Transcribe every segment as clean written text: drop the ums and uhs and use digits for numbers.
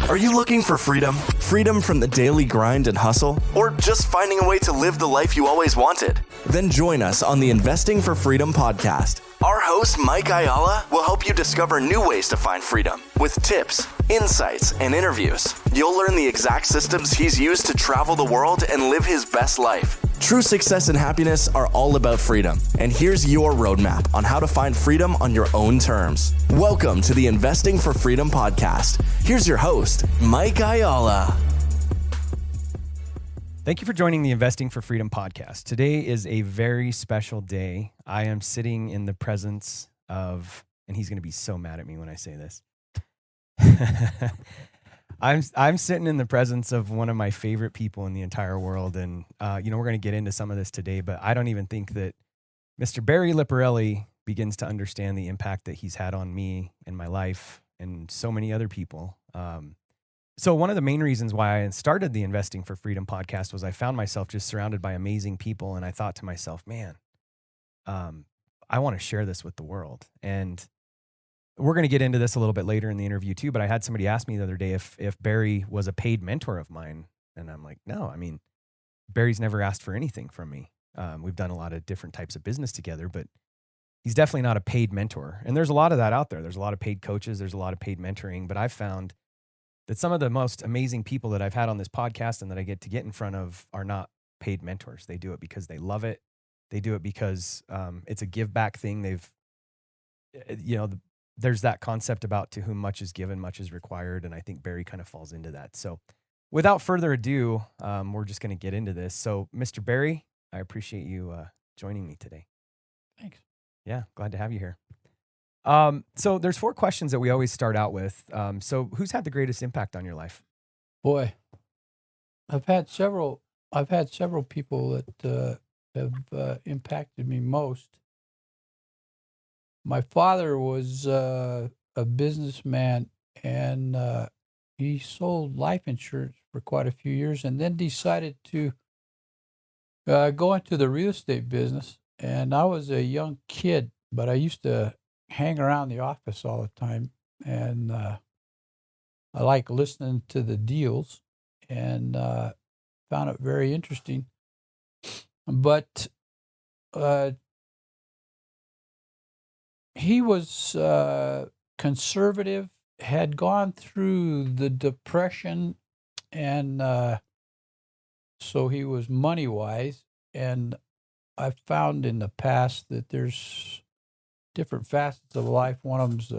Are you looking for freedom? Freedom from the daily grind and hustle? Or just finding a way to live the life you always wanted? Then join us on the Investing for Freedom podcast. Our host, Mike Ayala, will help you discover new ways to find freedom with tips, insights, and interviews. You'll learn the exact systems he's used to travel the world and live his best life. True success and happiness are all about freedom. And here's your roadmap on how to find freedom on your own terms. Welcome to the Investing for Freedom podcast. Here's your host, Mike Ayala. Thank you for joining the Investing for Freedom podcast. Today is a very special day. I am sitting in the presence of, and he's going to be so mad at me when I say this. I'm sitting in the presence of one of my favorite people in the entire world. And, we're going to get into some of this today, but I don't even think that Mr. Barry Lipparelli begins to understand the impact that he's had on me and my life and so many other people. So one of the main reasons why I started the Investing for Freedom podcast was I found myself just surrounded by amazing people. And I thought to myself, man, I want to share this with the world. And we're going to get into this a little bit later in the interview too, but I had somebody ask me the other day if Barry was a paid mentor of mine. And I'm like, no, I mean, Barry's never asked for anything from me. We've done a lot of different types of business together, but he's definitely not a paid mentor. And there's a lot of that out there. There's a lot of paid coaches. There's a lot of paid mentoring, but I've found that some of the most amazing people that I've had on this podcast and that I get to get in front of are not paid mentors. They do it because they love it. They do it because it's a give back thing. There's that concept about to whom much is given, much is required. And I think Barry kind of falls into that. So without further ado, we're just going to get into this. So Mr. Barry, I appreciate you joining me today. Thanks. Yeah, glad to have you here. So there's 4 questions that we always start out with. So who's had the greatest impact on your life? Boy, I've had several people that have impacted me most. My father was a businessman, and he sold life insurance for quite a few years, and then decided to go into the real estate business. And I was a young kid, but I used to hang around the office all the time, and I like listening to the deals, and found it very interesting. But he was conservative, had gone through the Depression, and so he was money-wise. And I've found in the past that there's different facets of life. One of them's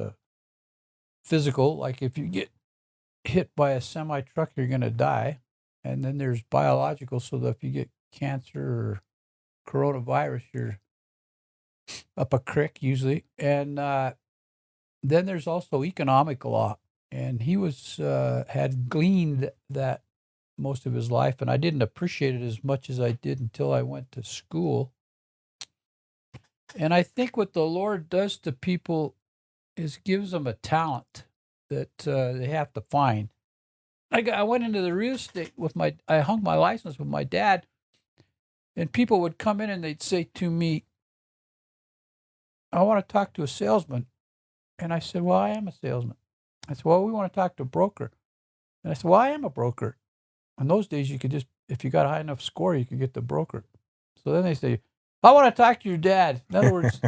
physical, like if you get hit by a semi-truck, you're going to die. And then there's biological, so that if you get cancer or coronavirus, you're up a creek usually. And then there's also economic law. And he had gleaned that most of his life, and I didn't appreciate it as much as I did until I went to school. And I think what the Lord does to people is gives them a talent that they have to find. I went into the real estate I hung my license with my dad, and people would come in and they'd say to me, I want to talk to a salesman. And I said, well, I am a salesman. I said, well, we want to talk to a broker. And I said, well, I am a broker. In those days, you could just, if you got a high enough score, you could get the broker. So then they say, I want to talk to your dad. In other words,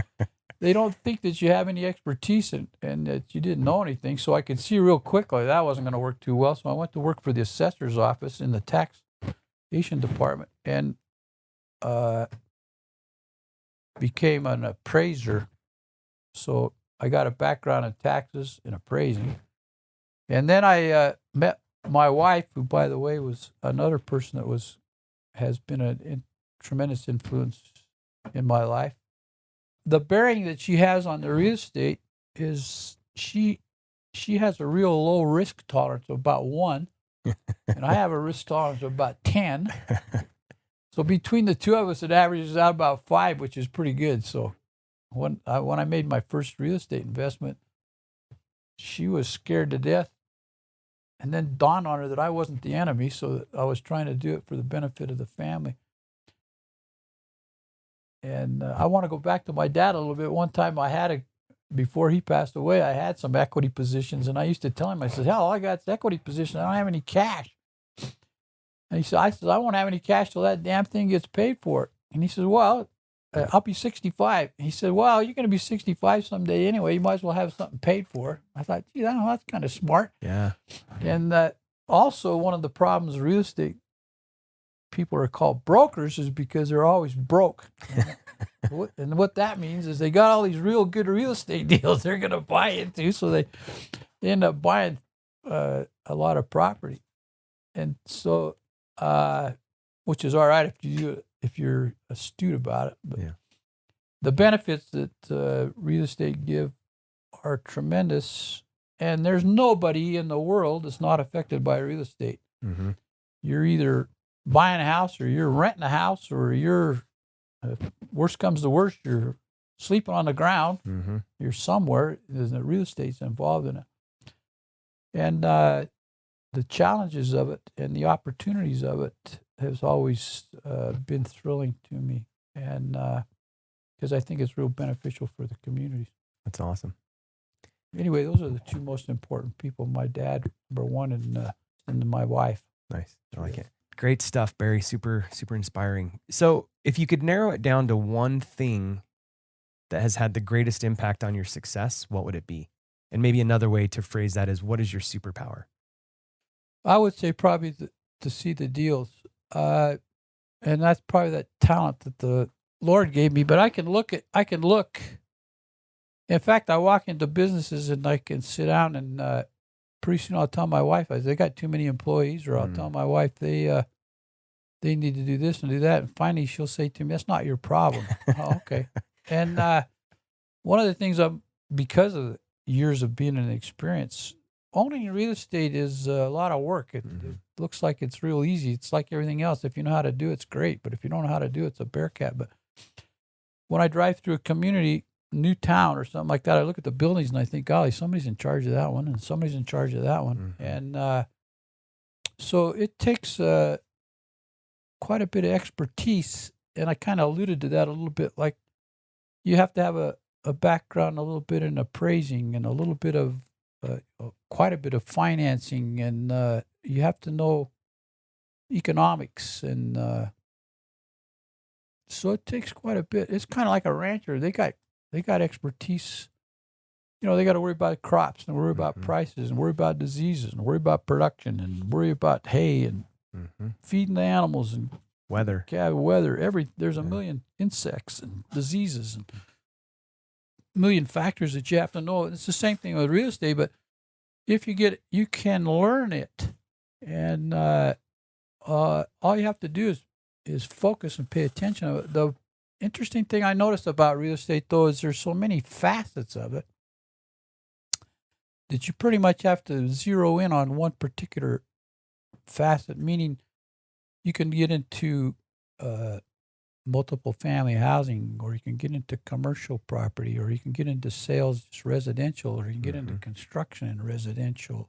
they don't think that you have any expertise and that you didn't know anything. So I could see real quickly that wasn't going to work too well. So I went to work for the assessor's office in the taxation department and became an appraiser. So I got a background in taxes and appraising. And then I met my wife, who, by the way, was another person that has been a tremendous influence in my life. The bearing that she has on the real estate is she has a real low risk tolerance of about 1, and I have a risk tolerance of about 10. So between the two of us, it averages out about 5, which is pretty good. So when I made my first real estate investment, she was scared to death. And then dawned on her that I wasn't the enemy, so that I was trying to do it for the benefit of the family. And I want to go back to my dad a little bit. One time I had before he passed away, I had some equity positions, and I used to tell him, I said, hell, all I got is equity position. I don't have any cash. And I said, I won't have any cash till that damn thing gets paid for. And he says, well, I'll be 65. He said, well, you're going to be 65 someday anyway. You might as well have something paid for. I thought, gee, that's kind of smart. Yeah. And also, one of the problems real estate people are called brokers is because they're always broke. And what that means is they got all these real good real estate deals they're going to buy into, so they end up buying a lot of property. And so, which is all right if you're astute about it. But the benefits that real estate give are tremendous, and there's nobody in the world that's not affected by real estate. Mm-hmm. You're either buying a house, or you're renting a house, or you're, worst comes to worst, you're sleeping on the ground. Mm-hmm. You're somewhere. The real estate's involved in it. And the challenges of it and the opportunities of it has always been thrilling to me. And because I think it's real beneficial for the communities. That's awesome. Anyway, those are the two most important people, my dad, number one, and my wife. Nice. I like it. Great stuff, Barry. Super, super inspiring. So if you could narrow it down to one thing that has had the greatest impact on your success, what would it be? And maybe another way to phrase that is, what is your superpower? I would say probably to see the deals. And that's probably that talent that the Lord gave me. But I can look. In fact, I walk into businesses and I can sit down and pretty soon I'll tell my wife, they got too many employees, or I'll tell my wife they need to do this and do that. And finally she'll say to me, that's not your problem. Oh, okay. And one of the things because of years of being an experience, owning real estate is a lot of work. It looks like it's real easy. It's like everything else. If you know how to do it, it's great. But if you don't know how to do it, it's a bear cat. But when I drive through a community, new town or something like that, I look at the buildings and I think, golly, somebody's in charge of that one and somebody's in charge of that one. Mm-hmm. And so it takes quite a bit of expertise. And I kind of alluded to that a little bit. Like, you have to have a background a little bit in appraising and a little bit of quite a bit of financing, and you have to know economics, and so it takes quite a bit. It's kind of like a rancher. They got expertise. They got to worry about crops and worry about prices and worry about diseases and worry about production and worry about hay and feeding the animals and weather. There's a million insects and diseases and million factors that you have to know. It's the same thing with real estate, but if you can learn it, and all you have to do is focus and pay attention. The interesting thing I noticed about real estate, though, is there's so many facets of it that you pretty much have to zero in on one particular facet, meaning you can get into multiple family housing, or you can get into commercial property, or you can get into sales, just residential, or you can get into construction and residential,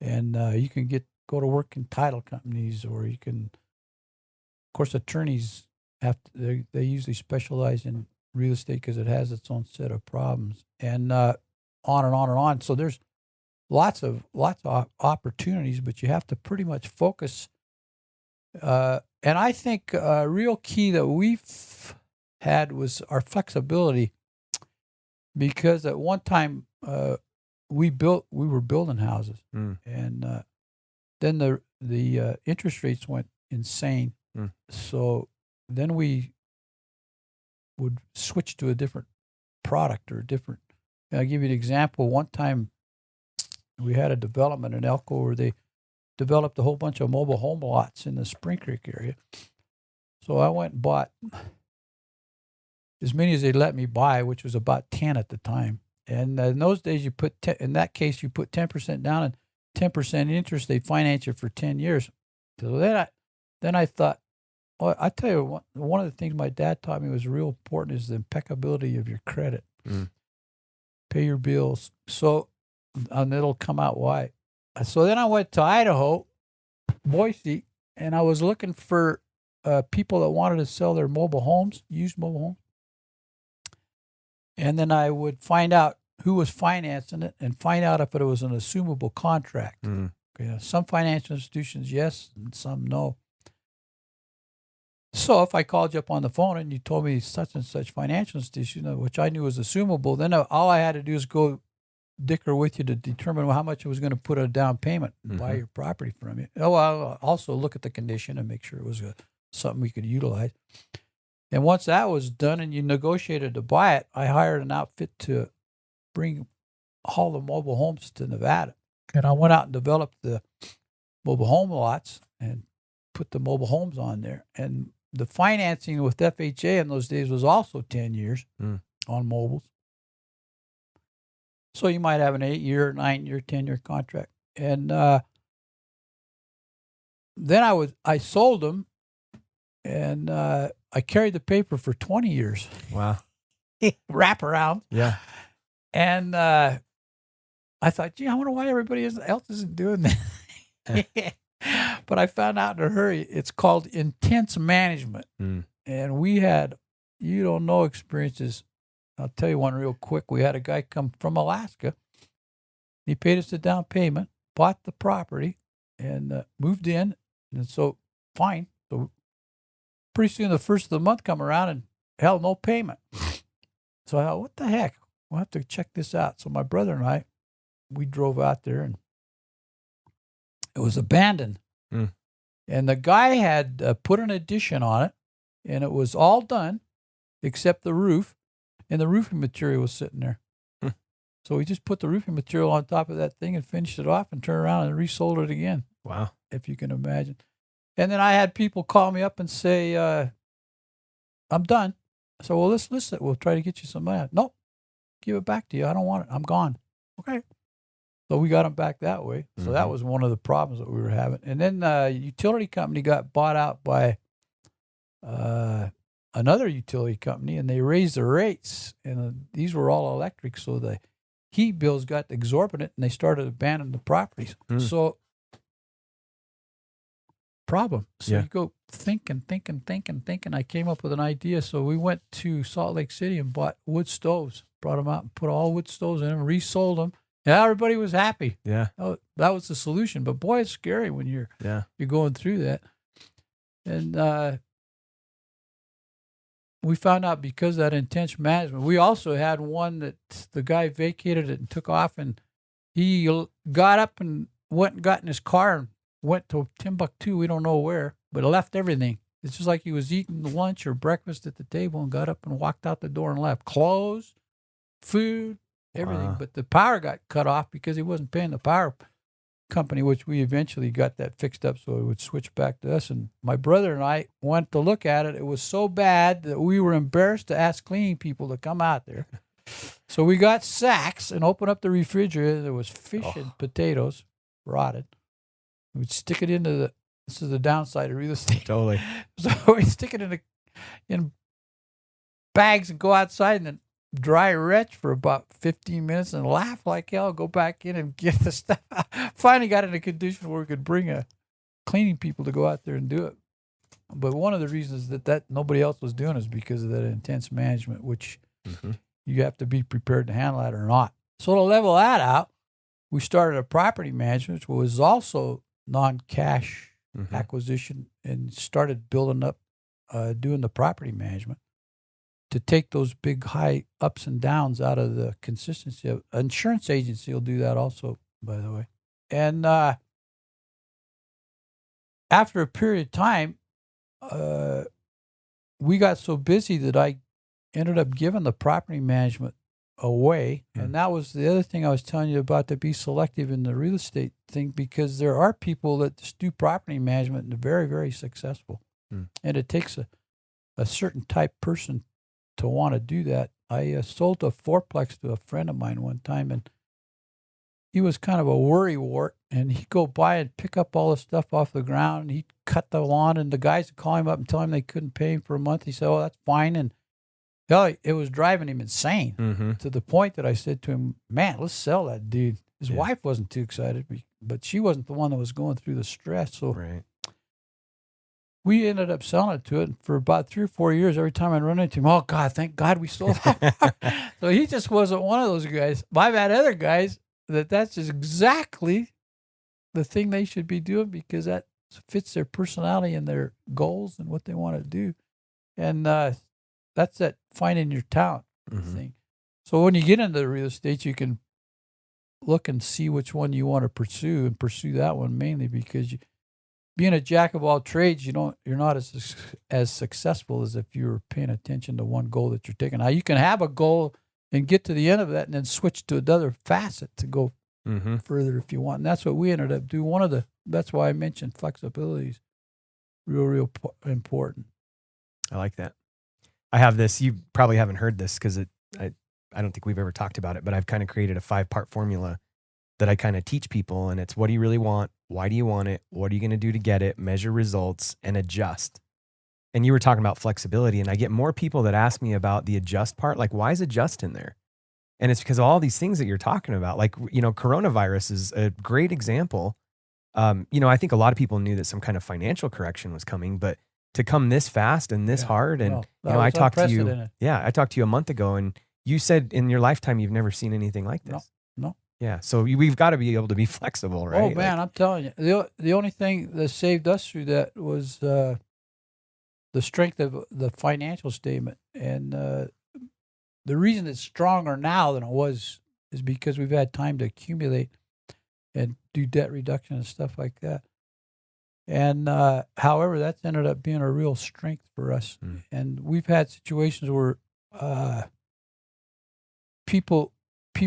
and you can go to work in title companies, or you can, of course, attorneys they usually specialize in real estate because it has its own set of problems, and on and on and on. So there's lots of opportunities, but you have to pretty much focus. And I think a real key that we've had was our flexibility, because at one time we were building houses, and then the interest rates went insane. So then we would switch to a different product or different. I'll give you an example. One time we had a development in Elko where they developed a whole bunch of mobile home lots in the Spring Creek area. So I went and bought as many as they let me buy, which was about 10 at the time. And in those days, in that case, you put 10% down and 10% interest. They finance you for 10 years. So then I thought, well, I tell you, one of the things my dad taught me was real important is the impeccability of your credit. Pay your bills. So, and it'll come out why. So then I went to Idaho, Boise, and I was looking for people that wanted to sell their mobile homes, used mobile homes. And then I would find out who was financing it and find out if it was an assumable contract. Okay, some financial institutions, yes, and some no. So if I called you up on the phone and you told me such and such financial institution, which I knew was assumable, then all I had to do is go dicker with you to determine how much it was going to put a down payment and buy your property from you. Oh, I'll also look at the condition and make sure it was something we could utilize. And once that was done and you negotiated to buy it, I hired an outfit to haul the mobile homes to Nevada. And I went out and developed the mobile home lots and put the mobile homes on there. And the financing with FHA in those days was also 10 years on mobiles. So you might have an 8-year, 9-year, 10-year contract. And then I sold them, and I carried the paper for 20 years. Wow. Wrap around. Yeah. And I thought, gee, I wonder why everybody else isn't doing that. But I found out in a hurry, it's called intense management. And we had, you don't know, experiences. I'll tell you one real quick. We had a guy come from Alaska. He paid us the down payment, bought the property, and moved in. And so, fine. So pretty soon the first of the month come around and, hell, no payment. So I thought, what the heck? We'll have to check this out. So my brother and I, we drove out there, and it was abandoned. And the guy had put an addition on it, and it was all done except the roof, and the roofing material was sitting there. So we just put the roofing material on top of that thing and finished it off and turned around and resold it again. Wow. If you can imagine. And then I had people call me up and say, I'm done. So, well, let's list it. We'll try to get you some money. Nope. Give it back to you. I don't want it. I'm gone. Okay. So we got them back that way. So that was one of the problems that we were having. And then the utility company got bought out by another utility company, and they raised the rates. And these were all electric, so the heat bills got exorbitant, and they started abandoning the properties. So problem. So you go think. I came up with an idea. So we went to Salt Lake City and bought wood stoves, brought them out and put all wood stoves in them, resold them. Yeah, everybody was happy. Yeah. Oh, that was the solution. But boy, it's scary when you're going through that. And we found out because of that intense management. We also had one that the guy vacated it and took off, and he got up and went and got in his car and went to Timbuktu, we don't know where, but left everything. It's just like he was eating lunch or breakfast at the table and got up and walked out the door and left. Clothes, food, everything. Wow. But the power got cut off because he wasn't paying the power company, which we eventually got that fixed up so it would switch back to us. And my brother and I went to look at it. It was so bad that we were embarrassed to ask cleaning people to come out there. So we got sacks and opened up the refrigerator. There was fish and potatoes, rotted. We'd stick it into this is the downside of real estate. Totally. So we'd stick it in bags and go outside and then dry retch for about 15 minutes and laugh like hell, go back in and get the stuff out. Finally got in a condition where we could bring a cleaning people to go out there and do it. But one of the reasons that nobody else was doing is because of that intense management, which you have to be prepared to handle that or not. So to level that out, we started a property management, which was also non-cash acquisition, and started building up, doing the property management to take those big high ups and downs out of the consistency. Of insurance agency will do that also, by the way. And after a period of time, we got so busy that I ended up giving the property management away. And that was the other thing I was telling you about, to be selective in the real estate thing, because there are people that just do property management and are very, very successful. And it takes a certain type person to want to do that. I sold a fourplex to a friend of mine one time, and he was kind of a worrywart, and he'd go by and pick up all the stuff off the ground, and he'd cut the lawn, and the guys would call him up and tell him they couldn't pay him for a month. He said, oh, that's fine. And hell, it was driving him insane to the point that I said to him, man, let's sell that dude. His wife wasn't too excited, but she wasn't the one that was going through the stress. So we ended up selling it to it for about 3 or 4 years. Every time I run into him, oh God, thank God we sold that. So he just wasn't one of those guys. I've had other guys that's just exactly the thing they should be doing because that fits their personality and their goals and what they want to do. And that's that finding your talent thing. So when you get into the real estate, you can look and see which one you want to pursue and pursue that one mainly because being a jack of all trades, you're not as successful as if you were paying attention to one goal that you're taking. Now you can have a goal and get to the end of that and then switch to another facet to go further if you want. And that's what we ended up doing. That's why I mentioned flexibility is real important. I like that. I have this. You probably haven't heard this because I don't think we've ever talked about it, but I've kind of created a 5-part formula that I kind of teach people. And it's what do you really want? Why do you want it? What are you going to do to get it? Measure results and adjust. And you were talking about flexibility, and I get more people that ask me about the adjust part. Like, why is adjust in there? And it's because of all these things that you're talking about. Like, coronavirus is a great example. I think a lot of people knew that some kind of financial correction was coming, but to come this fast and this hard. And, I talked to you. Yeah. I talked to you a month ago, and you said in your lifetime, you've never seen anything like this. No. Yeah. So we've got to be able to be flexible, right? Oh man, I'm telling you, the only thing that saved us through that was the strength of the financial statement. And the reason it's stronger now than it was is because we've had time to accumulate and do debt reduction and stuff like that. And however, that's ended up being a real strength for us. And we've had situations where people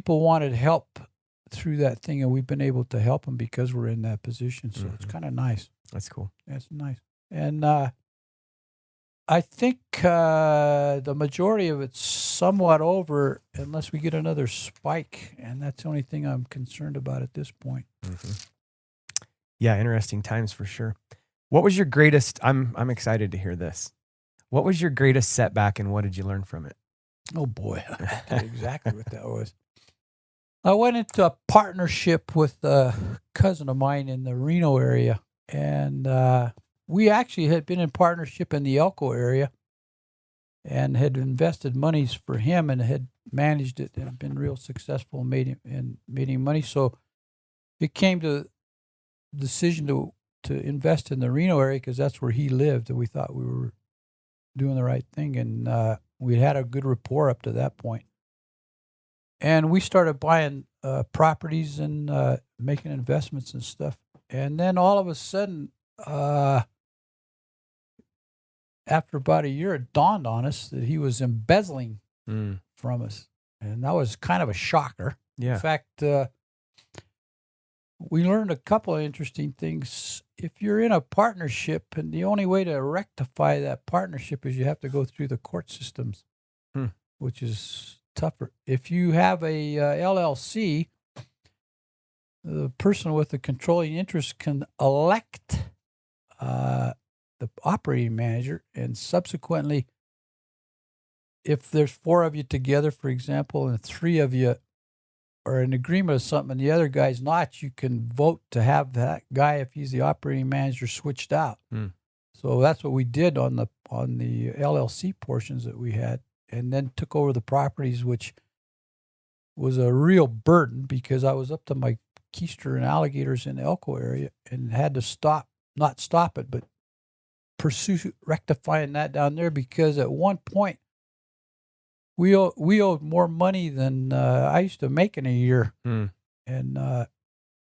wanted help through that thing, and we've been able to help them because we're in that position. So it's kind of nice. That's cool. That's nice. And I think the majority of it's somewhat over unless we get another spike, and that's the only thing I'm concerned about at this point. Yeah, interesting times for sure. What was your greatest? I'm excited to hear this. What was your greatest setback, and what did you learn from it? Oh boy, I can tell you exactly what that was. I went into a partnership with a cousin of mine in the Reno area, and we actually had been in partnership in the Elko area and had invested monies for him and had managed it and been real successful in making money. So it came to the decision to invest in the Reno area because that's where he lived, and we thought we were doing the right thing. And we had a good rapport up to that point. And we started buying properties and making investments and stuff. And then all of a sudden, after about a year, it dawned on us that he was embezzling from us. And that was kind of a shocker. Yeah. In fact, we learned a couple of interesting things. If you're in a partnership, and the only way to rectify that partnership is you have to go through the court systems, which is tougher. If you have a LLC, the person with the controlling interest can elect the operating manager, and subsequently, if there's 4 of you together, for example, and 3 of you are in agreement of something and the other guy's not, you can vote to have that guy, if he's the operating manager, switched out. So that's what we did on the LLC portions that we had, and then took over the properties, which was a real burden because I was up to my keister and alligators in the Elko area and had to not stop it, but pursue rectifying that down there because at one point we owed more money than I used to make in a year. And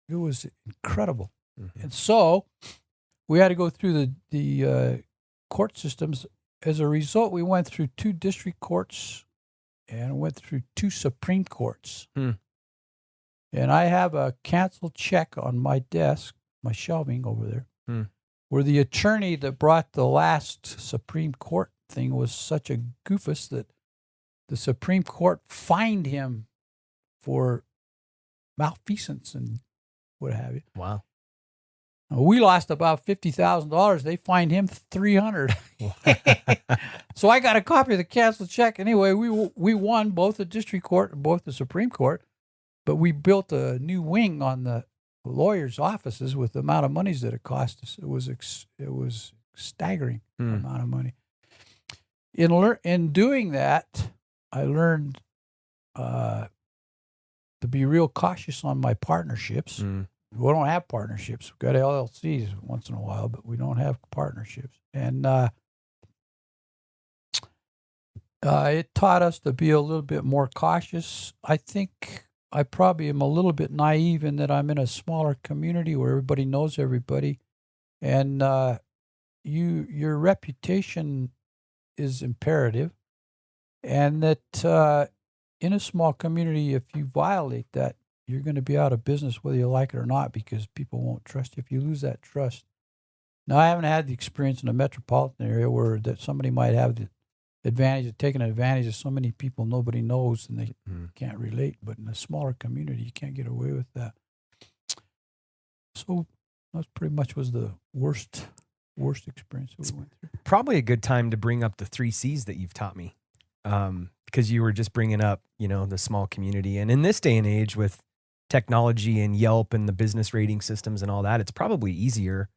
it was incredible. And so we had to go through the court systems. As a result, we went through 2 district courts and went through 2 Supreme Courts. And I have a canceled check on my desk, my shelving over there, where the attorney that brought the last Supreme Court thing was such a goofus that the Supreme Court fined him for malfeasance and what have you. Wow. We lost about $50,000. They fined him $300. So I got a copy of the canceled check. Anyway, we won both the district court and both the Supreme Court, but we built a new wing on the lawyers' offices with the amount of monies that it cost us. It was staggering amount of money. In doing that, I learned to be real cautious on my partnerships. We don't have partnerships. We've got LLCs once in a while, but we don't have partnerships. And it taught us to be a little bit more cautious. I think I probably am a little bit naive in that I'm in a smaller community where everybody knows everybody. And your reputation is imperative. And that in a small community, if you violate that, you're going to be out of business whether you like it or not, because people won't trust you if you lose that trust. Now, I haven't had the experience in a metropolitan area where that somebody might have the advantage of taking advantage of so many people nobody knows and they can't relate. But in a smaller community, you can't get away with that. So that pretty much was the worst experience that we went through. Probably a good time to bring up the 3 C's that you've taught me, because you were just bringing up, the small community. And in this day and age with technology and Yelp and the business rating systems and all that, it's probably easier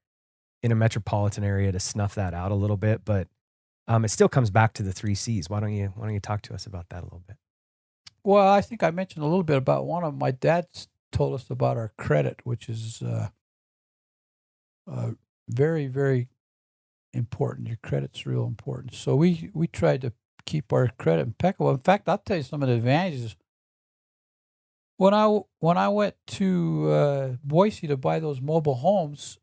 in a metropolitan area to snuff that out a little bit. But it still comes back to the 3 C's. Why don't you talk to us about that a little bit? Well, I think I mentioned a little bit about one of my dads told us about our credit, which is very, very important. Your credit's real important. So we tried to keep our credit impeccable. In fact, I'll tell you some of the advantages. When I went to Boise to buy those mobile homes,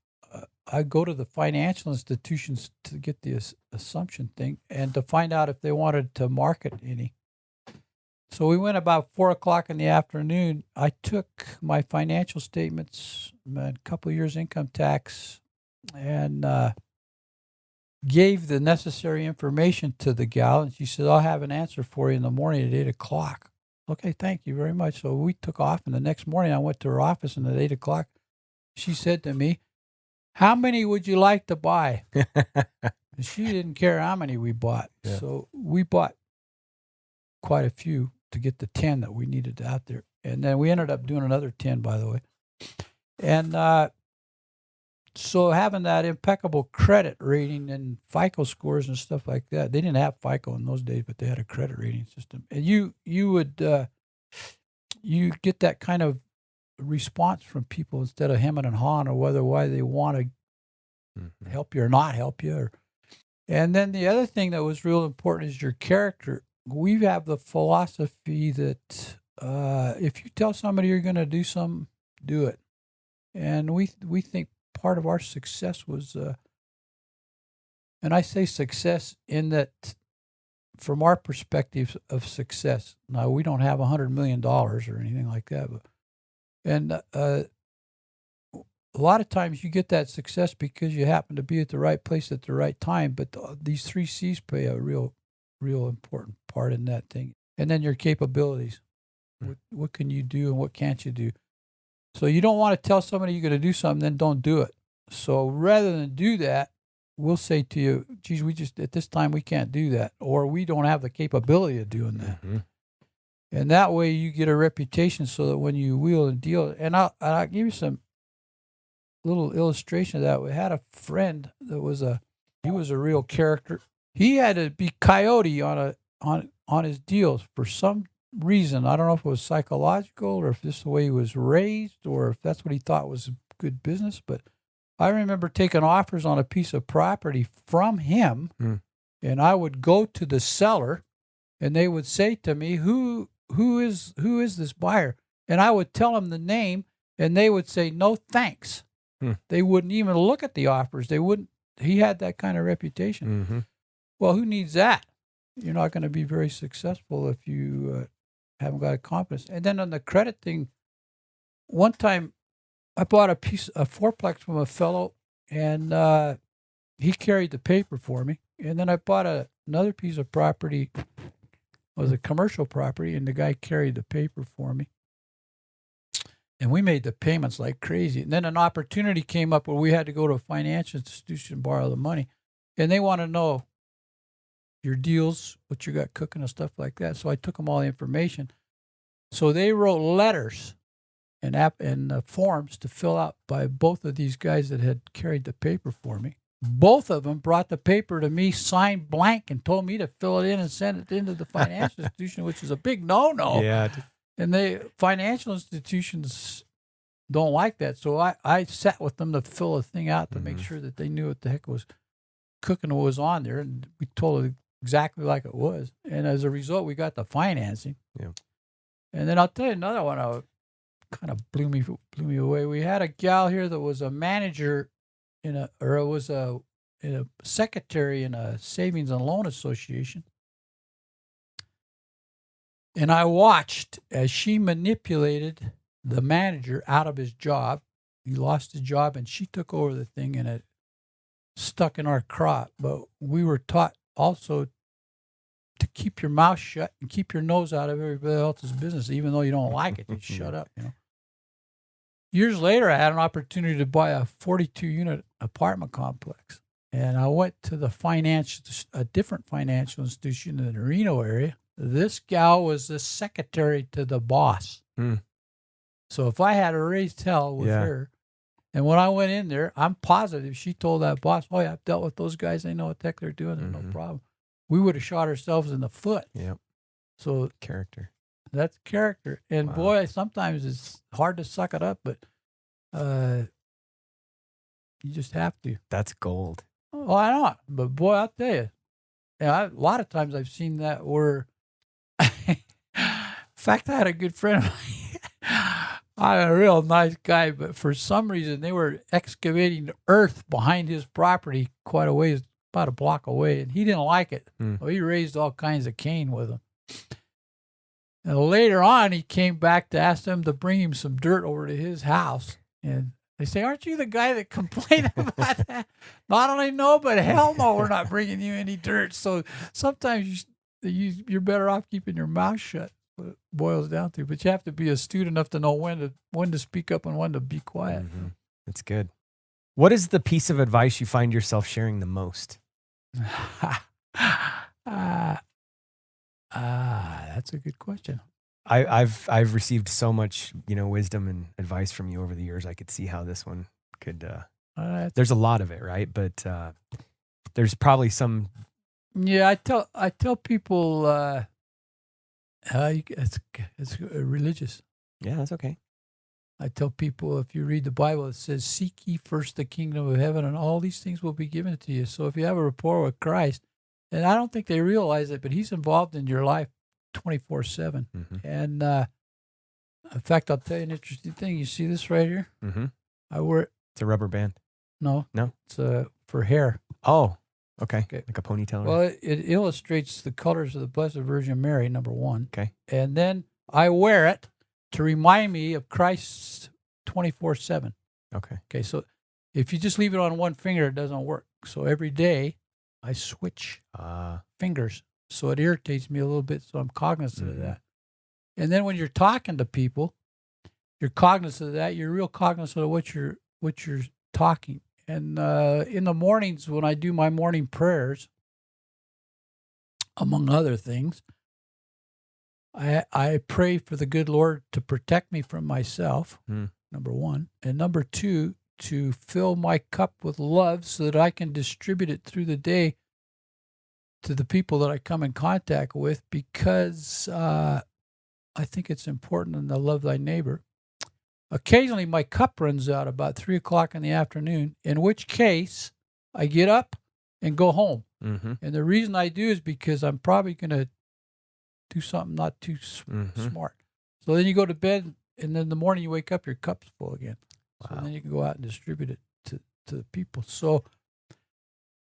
I go to the financial institutions to get the assumption thing and to find out if they wanted to market any. So we went about 4:00 in the afternoon. I took my financial statements, a couple of years income tax, and gave the necessary information to the gal. And she said, I'll have an answer for you in the morning at 8:00. Okay, thank you very much. So we took off, and the next morning I went to her office, and at 8:00, she said to me, how many would you like to buy? And she didn't care how many we bought. Yeah. So we bought quite a few to get the 10 that we needed out there. And then we ended up doing another 10, by the way. And so having that impeccable credit rating and FICO scores and stuff like that, they didn't have FICO in those days, but they had a credit rating system. And you would you get that kind of response from people instead of hemming and hawing or why they want to help you or not help you. And then the other thing that was real important is your character. We have the philosophy that if you tell somebody you're going to do something, do it. And we think part of our success was, and I say success in that from our perspective of success. Now, we don't have $100 million or anything like that, but a lot of times you get that success because you happen to be at the right place at the right time. But these 3 C's play a real important part in that thing. And then your capabilities. What can you do and what can't you do? So you don't want to tell somebody you're going to do something, then don't do it. So rather than do that, we'll say to you, geez, we just, at this time, we can't do that. Or we don't have the capability of doing that. Mm-hmm. And that way you get a reputation so that when you wheel and deal, and I'll give you some little illustration of that. We had a friend that he was a real character. He had to be coyote on his deals for some reason. I don't know if it was psychological or if this is the way he was raised or if that's what he thought was good business. But I remember taking offers on a piece of property from him, and I would go to the seller, and they would say to me, "Who is this buyer?" And I would tell them the name, and they would say, "No, thanks." They wouldn't even look at the offers. They wouldn't. He had that kind of reputation. Mm-hmm. Well, who needs that? You're not going to be very successful if you haven't got a confidence. And then on the credit thing, one time I bought a fourplex from a fellow, and he carried the paper for me. And then I bought another piece of property. It was a commercial property, and the guy carried the paper for me. And we made the payments like crazy. And then an opportunity came up where we had to go to a financial institution and borrow the money. And they want to know your deals, what you got cooking and stuff like that. So I took them all the information. So they wrote letters and forms to fill out by both of these guys that had carried the paper for me. both of them brought the paper to me, signed blank, and told me to fill it in and send it into the financial institution, which is a big no-no. Yeah. And financial institutions don't like that. So I sat with them to fill a thing out to make sure that they knew what the heck was cooking what was on there. And we told it exactly like it was. And as a result, we got the financing. Yeah. And then I'll tell you another one that kind of blew me away. We had a gal here that was a manager was a secretary in a savings and loan association. And I watched as she manipulated the manager out of his job. He lost his job, and she took over the thing, and it stuck in our crop. But we were taught also to keep your mouth shut and keep your nose out of everybody else's business, even though you don't like it. Just shut up, Years later, I had an opportunity to buy a 42-unit apartment complex, and I went to a different financial institution in the Reno area. This gal was the secretary to the boss. So if I had a raised hell with her, and when I went in there, I'm positive she told that boss, "Oh yeah, I've dealt with those guys. They know what the heck they're doing. There's no problem." We would have shot ourselves in the foot. Yep. So Character. that's character. And boy, sometimes it's hard to suck it up, but you just have to. That's gold. Why not? But boy, I'll tell you, a lot of times I've seen that where, in fact, I had a good friend of mine, a real nice guy, but for some reason they were excavating earth behind his property quite a ways, about a block away, and he didn't like it. So he raised all kinds of Cain with him. And later on, he came back to ask them to bring him some dirt over to his house. And they say, "Aren't you the guy that complained about that?" Not only no, but hell no, we're not bringing you any dirt. So sometimes you're better off keeping your mouth shut, what it boils down to. But you have to be astute enough to know when to speak up and when to be quiet. That's good. What is the piece of advice you find yourself sharing the most? That's a good question. I've received so much, wisdom and advice from you over the years. I could see how this one could. There's a lot of it, right? But there's probably some. Yeah, I tell people it's religious. Yeah, that's okay. I tell people, if you read the Bible, it says, "Seek ye first the kingdom of heaven, and all these things will be given to you." So if you have a rapport with Christ, and I don't think they realize it, but he's involved in your life 24/7. And in fact, I'll tell you an interesting thing. You see this right here? I wear it. It's a rubber band. No. No? It's for hair. Oh, okay. Like a ponytail. Well, it illustrates the colors of the Blessed Virgin Mary, number one. Okay. And then I wear it to remind me of Christ 24/7. Okay. Okay, so if you just leave it on one finger, it doesn't work. So every day I switch fingers. So it irritates me a little bit, so I'm cognizant of that. And then when you're talking to people, you're cognizant of that. You're real cognizant of what you're talking. And in the mornings when I do my morning prayers, among other things, I pray for the good Lord to protect me from myself, number one. And number two, to fill my cup with love so that I can distribute it through the day to the people that I come in contact with, because I think it's important to love thy neighbor. Occasionally, my cup runs out about 3 o'clock in the afternoon, in which case I get up and go home. And the reason I do is because I'm probably going to do something not too smart. So then you go to bed, and then in the morning you wake up, your cup's full again. So then you can go out and distribute it to the people. So,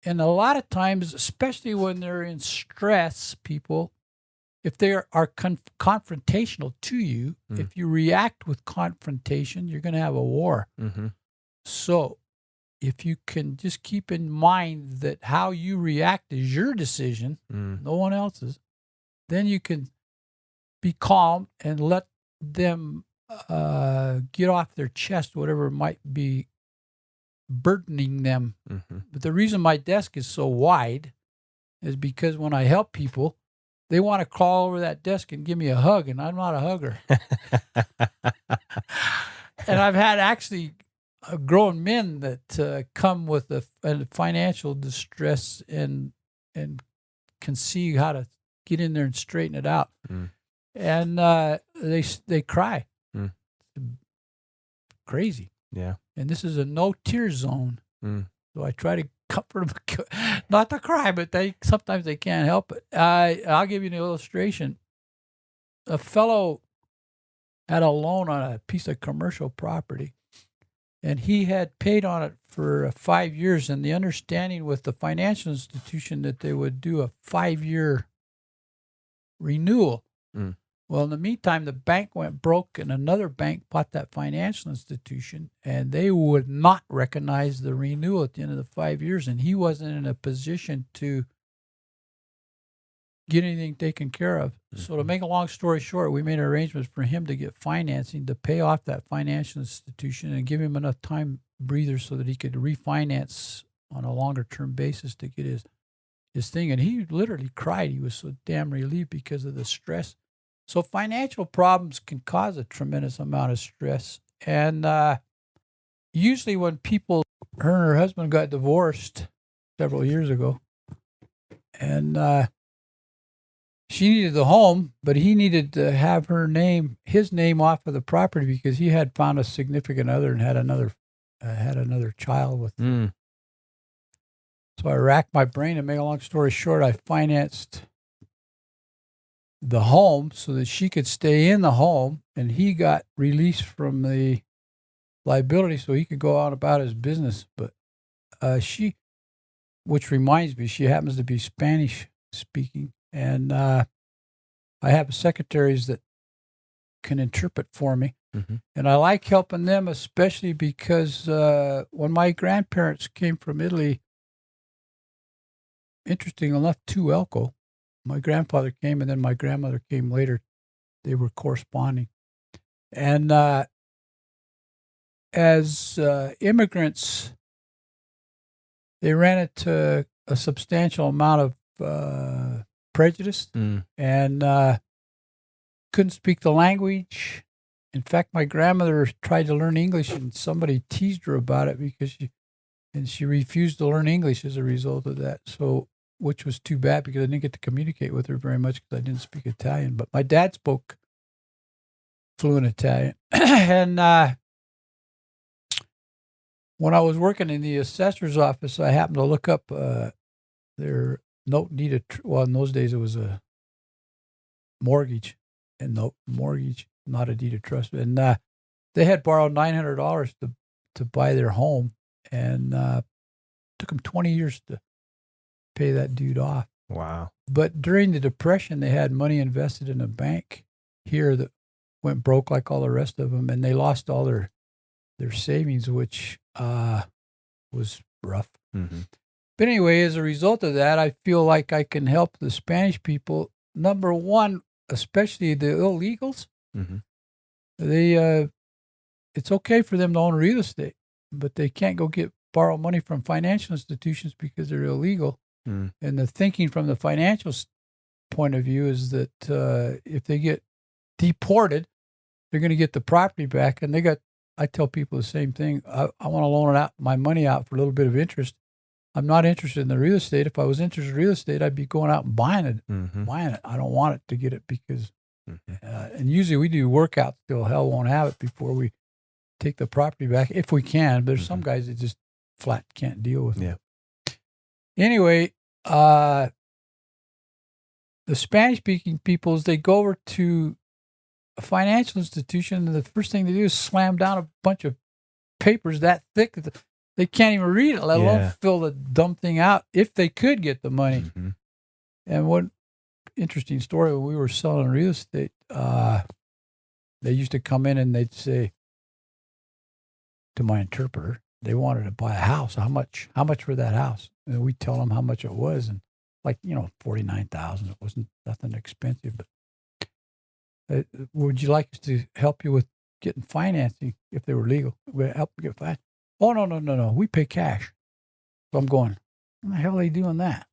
and a lot of times, especially when they're in stress, people, if they are confrontational to you, if you react with confrontation, you're going to have a war. So if you can just keep in mind that how you react is your decision, no one else's, then you can be calm and let them get off their chest whatever might be burdening them. But the reason my desk is so wide is because when I help people, they want to crawl over that desk and give me a hug, and I'm not a hugger. And I've had grown men that come with a financial distress and can see how to get in there and straighten it out. And they cry. Crazy. Yeah. And this is a no tear zone. So I try to comfort them, not to cry, but sometimes they can't help it. I'll give you an illustration. A fellow had a loan on a piece of commercial property, and he had paid on it for 5 years, and the understanding with the financial institution that they would do a 5-year renewal. Well, in the meantime, the bank went broke, and another bank bought that financial institution, and they would not recognize the renewal at the end of the 5 years, and he wasn't in a position to get anything taken care of. So to make a long story short, we made arrangements for him to get financing to pay off that financial institution and give him enough time breather so that he could refinance on a longer-term basis to get his thing. And he literally cried. He was so damn relieved because of the stress. So financial problems can cause a tremendous amount of stress. And usually when her and her husband got divorced several years ago, and she needed the home, but he needed to have his name off of the property because he had found a significant other and had another child with her. So I racked my brain, and make a long story short, I financed the home so that she could stay in the home, and he got released from the liability so he could go on about his business. But which reminds me, she happens to be Spanish speaking, and I have secretaries that can interpret for me. And I like helping them, especially because when my grandparents came from Italy, interesting enough, to Elko, my grandfather came, and then my grandmother came later. They were corresponding. And as immigrants, they ran into a substantial amount of prejudice and couldn't speak the language. In fact, my grandmother tried to learn English, and somebody teased her about it because she refused to learn English as a result of that. So, which was too bad because I didn't get to communicate with her very much because I didn't speak Italian. But my dad spoke fluent Italian. And when I was working in the assessor's office, I happened to look up their note deed well, in those days it was a mortgage, and mortgage, not a deed of trust. And they had borrowed $900 to buy their home, and took them 20 years to pay that dude off. Wow. But during the Depression, they had money invested in a bank here that went broke like all the rest of them, and they lost all their savings, which was rough. But anyway, as a result of that, I feel like I can help the Spanish people. Number one, especially the illegals, it's okay for them to own real estate, but they can't borrow money from financial institutions because they're illegal. And the thinking from the financial point of view is that if they get deported, they're going to get the property back. And I tell people the same thing. I want to loan my money out for a little bit of interest. I'm not interested in the real estate. If I was interested in real estate, I'd be going out and buying it. I don't want it to get it because, and usually we do workouts till hell won't have it before we take the property back if we can. There's some guys that just flat can't deal with it. Anyway, the Spanish-speaking peoples, they go over to a financial institution, and the first thing they do is slam down a bunch of papers that thick that they can't even read it, let alone fill the dumb thing out if they could get the money. And one interesting story, when we were selling real estate, they used to come in and they'd say to my interpreter, they wanted to buy a house. How much for that house? And we tell them how much it was, and $49,000. It wasn't nothing expensive, but would you like us to help you with getting financing if they were legal? We'd help you get financing. Oh, no. We pay cash. So I'm going, how the hell are they doing that?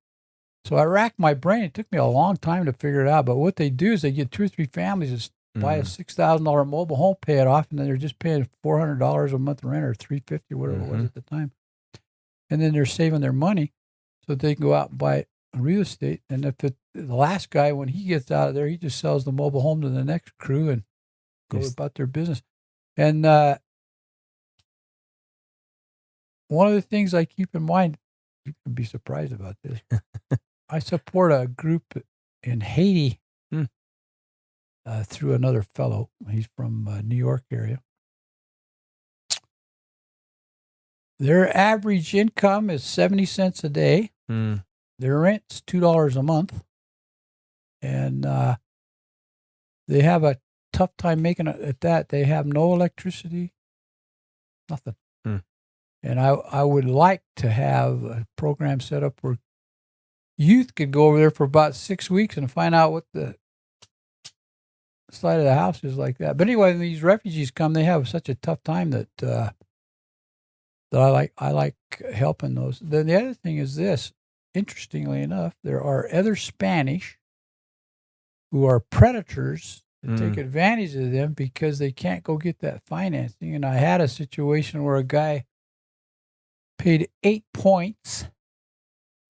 So I racked my brain. It took me a long time to figure it out. But what they do is they get 2 or 3 families buy a $6,000 mobile home, pay it off, and then they're just paying $400 a month rent or $350, whatever it was at the time. And then they're saving their money so they can go out and buy real estate. And if the last guy, when he gets out of there, he just sells the mobile home to the next crew and goes about their business. And one of the things I keep in mind, you can be surprised about this. I support a group in Haiti through another fellow. He's from New York area. Their average income is 70 cents a day. Their rent's $2 a month. And they have a tough time making it at that. They have no electricity, nothing. And I would like to have a program set up where youth could go over there for about 6 weeks and find out what the side of the house is like that. But anyway, when these refugees come, they have such a tough time that I like helping those. Then the other thing is this. Interestingly enough, there are other Spanish who are predators that take advantage of them because they can't go get that financing. And I had a situation where a guy paid 8 points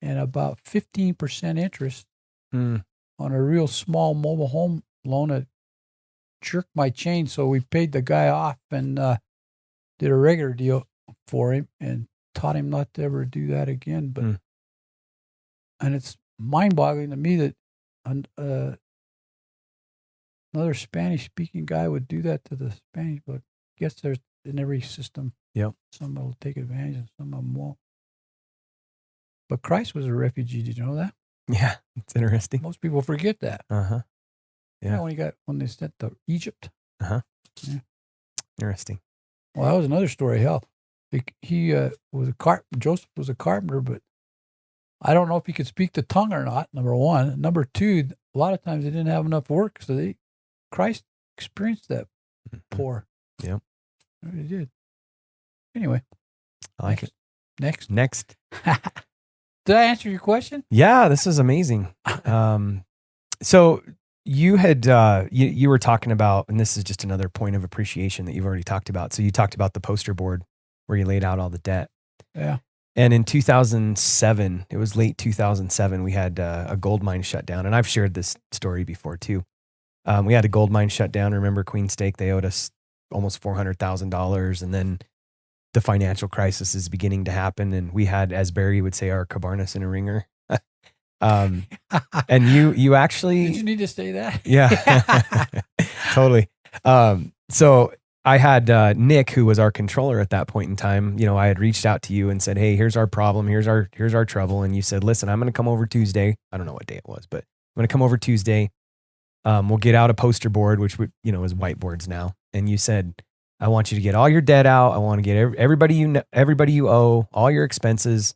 and about 15% interest on a real small mobile home loan that jerked my chain. So we paid the guy off and did a regular deal for him and taught him not to ever do that again. But and it's mind-boggling to me that another Spanish-speaking guy would do that to the Spanish. But I guess there's in every system. Yep. Some will take advantage and some of them won't. But Christ was a refugee. Did you know that? Yeah, it's interesting. Most people forget that. Yeah. When they sent to Egypt. Yeah. Interesting. Well, that was another story of hell. He was Joseph was a carpenter, but I don't know if he could speak the tongue or not, number one. Number two, a lot of times they didn't have enough work, so Christ experienced that poor. Yep. He did. Anyway. I like it. Next. Did I answer your question? Yeah, this is amazing. So you had, you were talking about, and this is just another point of appreciation that you've already talked about. So you talked about the poster board where you laid out all the debt. Yeah. And in 2007, it was late 2007, we had a gold mine shut down. And I've shared this story before too. We had a gold mine shut down. Remember Queen Stake? They owed us almost $400,000. And then the financial crisis is beginning to happen. And we had, as Barry would say, our cabarnas in a ringer. And you actually... Did you need to say that? Yeah, totally. So I had Nick, who was our controller at that point in time. You know, I had reached out to you and said, "Hey, here's our problem. Here's our trouble." And you said, "Listen, I'm going to come over Tuesday. I don't know what day it was, but I'm going to come over Tuesday. We'll get out a poster board, which would, is whiteboards now." And you said, "I want you to get all your debt out. I want to get everybody you owe, all your expenses."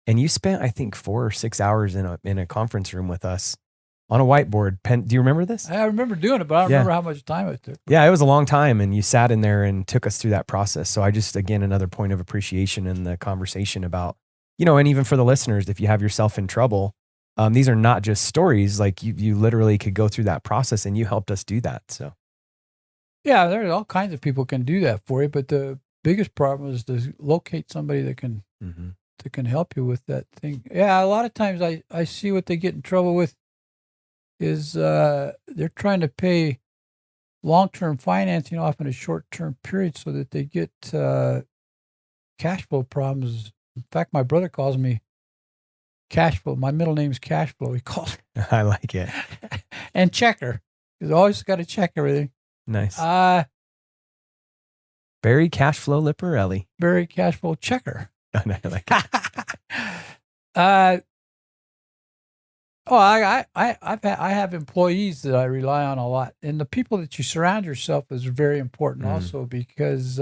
And you spent, I think, 4 or 6 hours in a conference room with us on a whiteboard pen. Do you remember this? I remember doing it, but I don't remember how much time it took. Yeah, it was a long time, and you sat in there and took us through that process. So I just, again, another point of appreciation in the conversation about, and even for the listeners, if you have yourself in trouble, these are not just stories. Like you literally could go through that process, and you helped us do that. So, yeah, there's all kinds of people can do that for you, but the biggest problem is to locate somebody that can that can help you with that thing. Yeah, a lot of times I see what they get in trouble with is they're trying to pay long-term financing off in a short-term period so that they get cash flow problems. In fact, my brother calls me Cash Flow. My middle name's Cash Flow. He calls me. I like it. And Checker. He's always got to check everything. Nice. Barry Cashflow Lipparelli. Barry Cashflow Checker. I like it. I have employees that I rely on a lot, and the people that you surround yourself is very important also because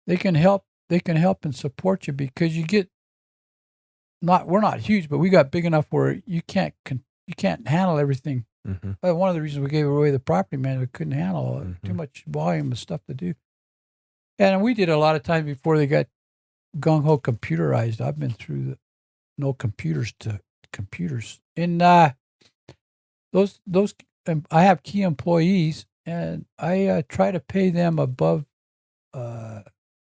they can help and support you because you get we're not huge, but we got big enough where you can't handle everything. One of the reasons we gave away the property management, we couldn't handle too much volume of stuff to do. And we did a lot of times before they got gung-ho computerized. I've been through no computers to computers. And those I have key employees, and I try to pay them above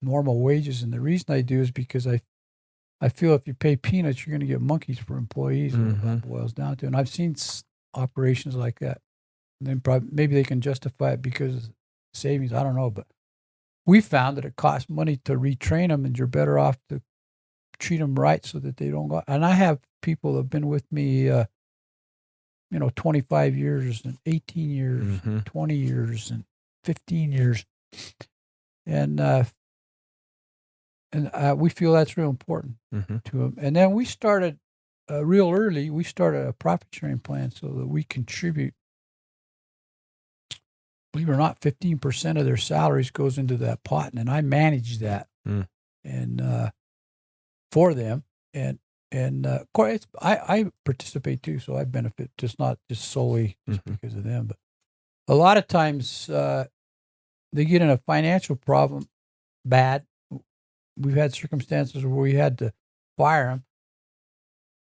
normal wages. And the reason I do is because I feel if you pay peanuts, you're going to get monkeys for employees. What it boils down to. And I've seen operations like that. And then maybe they can justify it because of savings. I don't know, but we found that it costs money to retrain them, and you're better off to treat them right so that they don't go. And I have people that have been with me, 25 years and 18 years, 20 years and 15 years. And we feel that's real important to them. And then we started real early. We started a profit sharing plan so that we contribute. Believe it or not, 15% of their salaries goes into that pot, and I manage that and for them. And of course, I participate too, so I benefit, not just solely because of them. But a lot of times they get in a financial problem bad. We've had circumstances where we had to fire them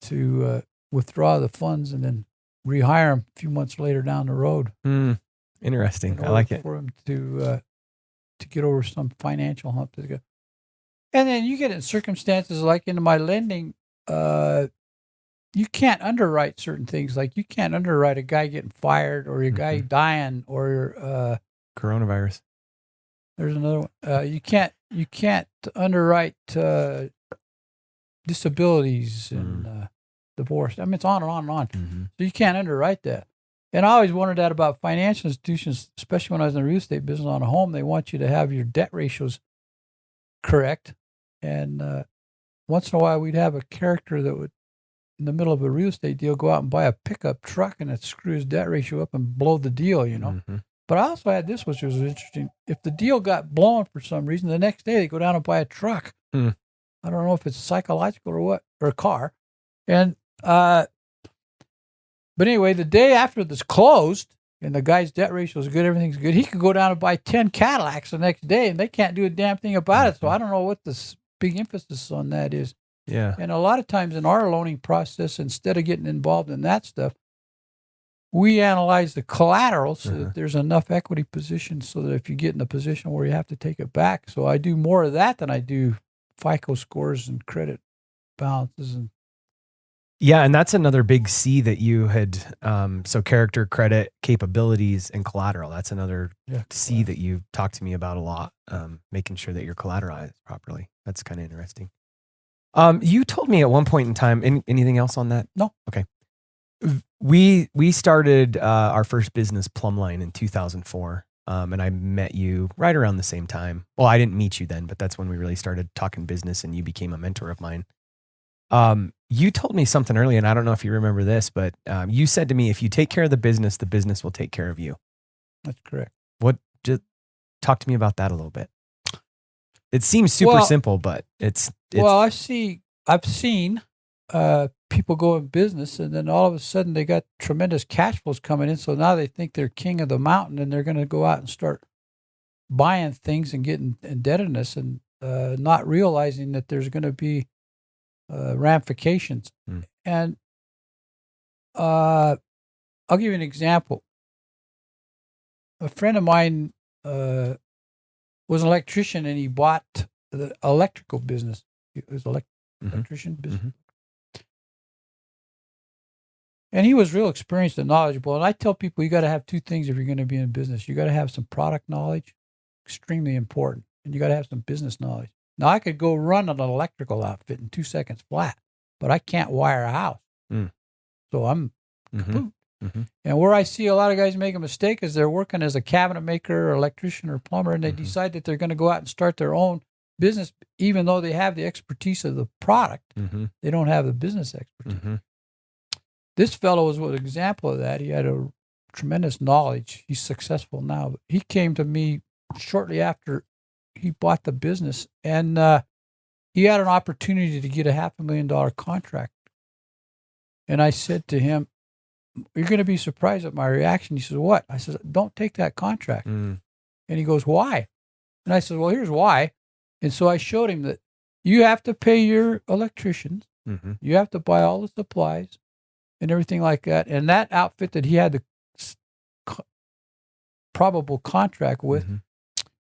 to withdraw the funds and then rehire them a few months later down the road. Interesting. I like it. For them to get over some financial hump. And then you get in circumstances like in my lending, you can't underwrite certain things. Like you can't underwrite a guy getting fired or a guy dying or coronavirus. There's another one. You can't underwrite disabilities and divorce. I mean, it's on and on and on. So you can't underwrite that. And I always wondered that about financial institutions, especially when I was in the real estate business on a home. They want you to have your debt ratios correct. And once in a while, we'd have a character that would, in the middle of a real estate deal, go out and buy a pickup truck and it screw his debt ratio up and blow the deal, But I also had this, which was interesting. If the deal got blown for some reason, the next day they go down and buy a truck. I don't know if it's psychological or what, or a car. And but anyway, the day after this closed and the guy's debt ratio is good, everything's good, he could go down and buy 10 Cadillacs the next day, and they can't do a damn thing about it. So I don't know what this big emphasis on that is. Yeah. And a lot of times in our loaning process, instead of getting involved in that stuff, we analyze the collateral so that there's enough equity position so that if you get in a position where you have to take it back. So I do more of that than I do FICO scores and credit balances. Yeah, and that's another big C that you had. So character, credit, capabilities, and collateral. That's another C that you talked to me about a lot, making sure that you're collateralized properly. That's kind of interesting. You told me at one point in time, anything else on that? No. Okay. We started our first business, Plumline, in 2004. And I met you right around the same time. Well, I didn't meet you then, but that's when we really started talking business and you became a mentor of mine. You told me something earlier, and I don't know if you remember this, but you said to me, if you take care of the business will take care of you. That's correct. Just talk to me about that a little bit. It seems super simple, but it's well, I've seen people go in business, and then all of a sudden they got tremendous cash flows coming in. So now they think they're king of the mountain, and they're going to go out and start buying things and getting indebtedness, and not realizing that there's going to be ramifications. And I'll give you an example. A friend of mine was an electrician, and he bought the electrical business. It was electrician business. And he was real experienced and knowledgeable. And I tell people you got to have two things if you're going to be in business. You got to have some product knowledge, extremely important, and you got to have some business knowledge. Now, I could go run an electrical outfit in 2 seconds flat, but I can't wire a house. So I'm kaput. And where I see a lot of guys make a mistake is they're working as a cabinet maker or electrician or plumber, and they decide that they're going to go out and start their own business, even though they have the expertise of the product. They don't have the business expertise. This fellow was an example of that. He had a tremendous knowledge. He's successful now. But he came to me shortly after he bought the business, and he had an opportunity to get a $500,000 contract. And I said to him, "You're going to be surprised at my reaction." He says, "What?" I said, "Don't take that contract." And he goes, "Why?" And I said, "Well, here's why." And so I showed him that you have to pay your electricians. You have to buy all the supplies and everything like that. And that outfit that he had to probable contract with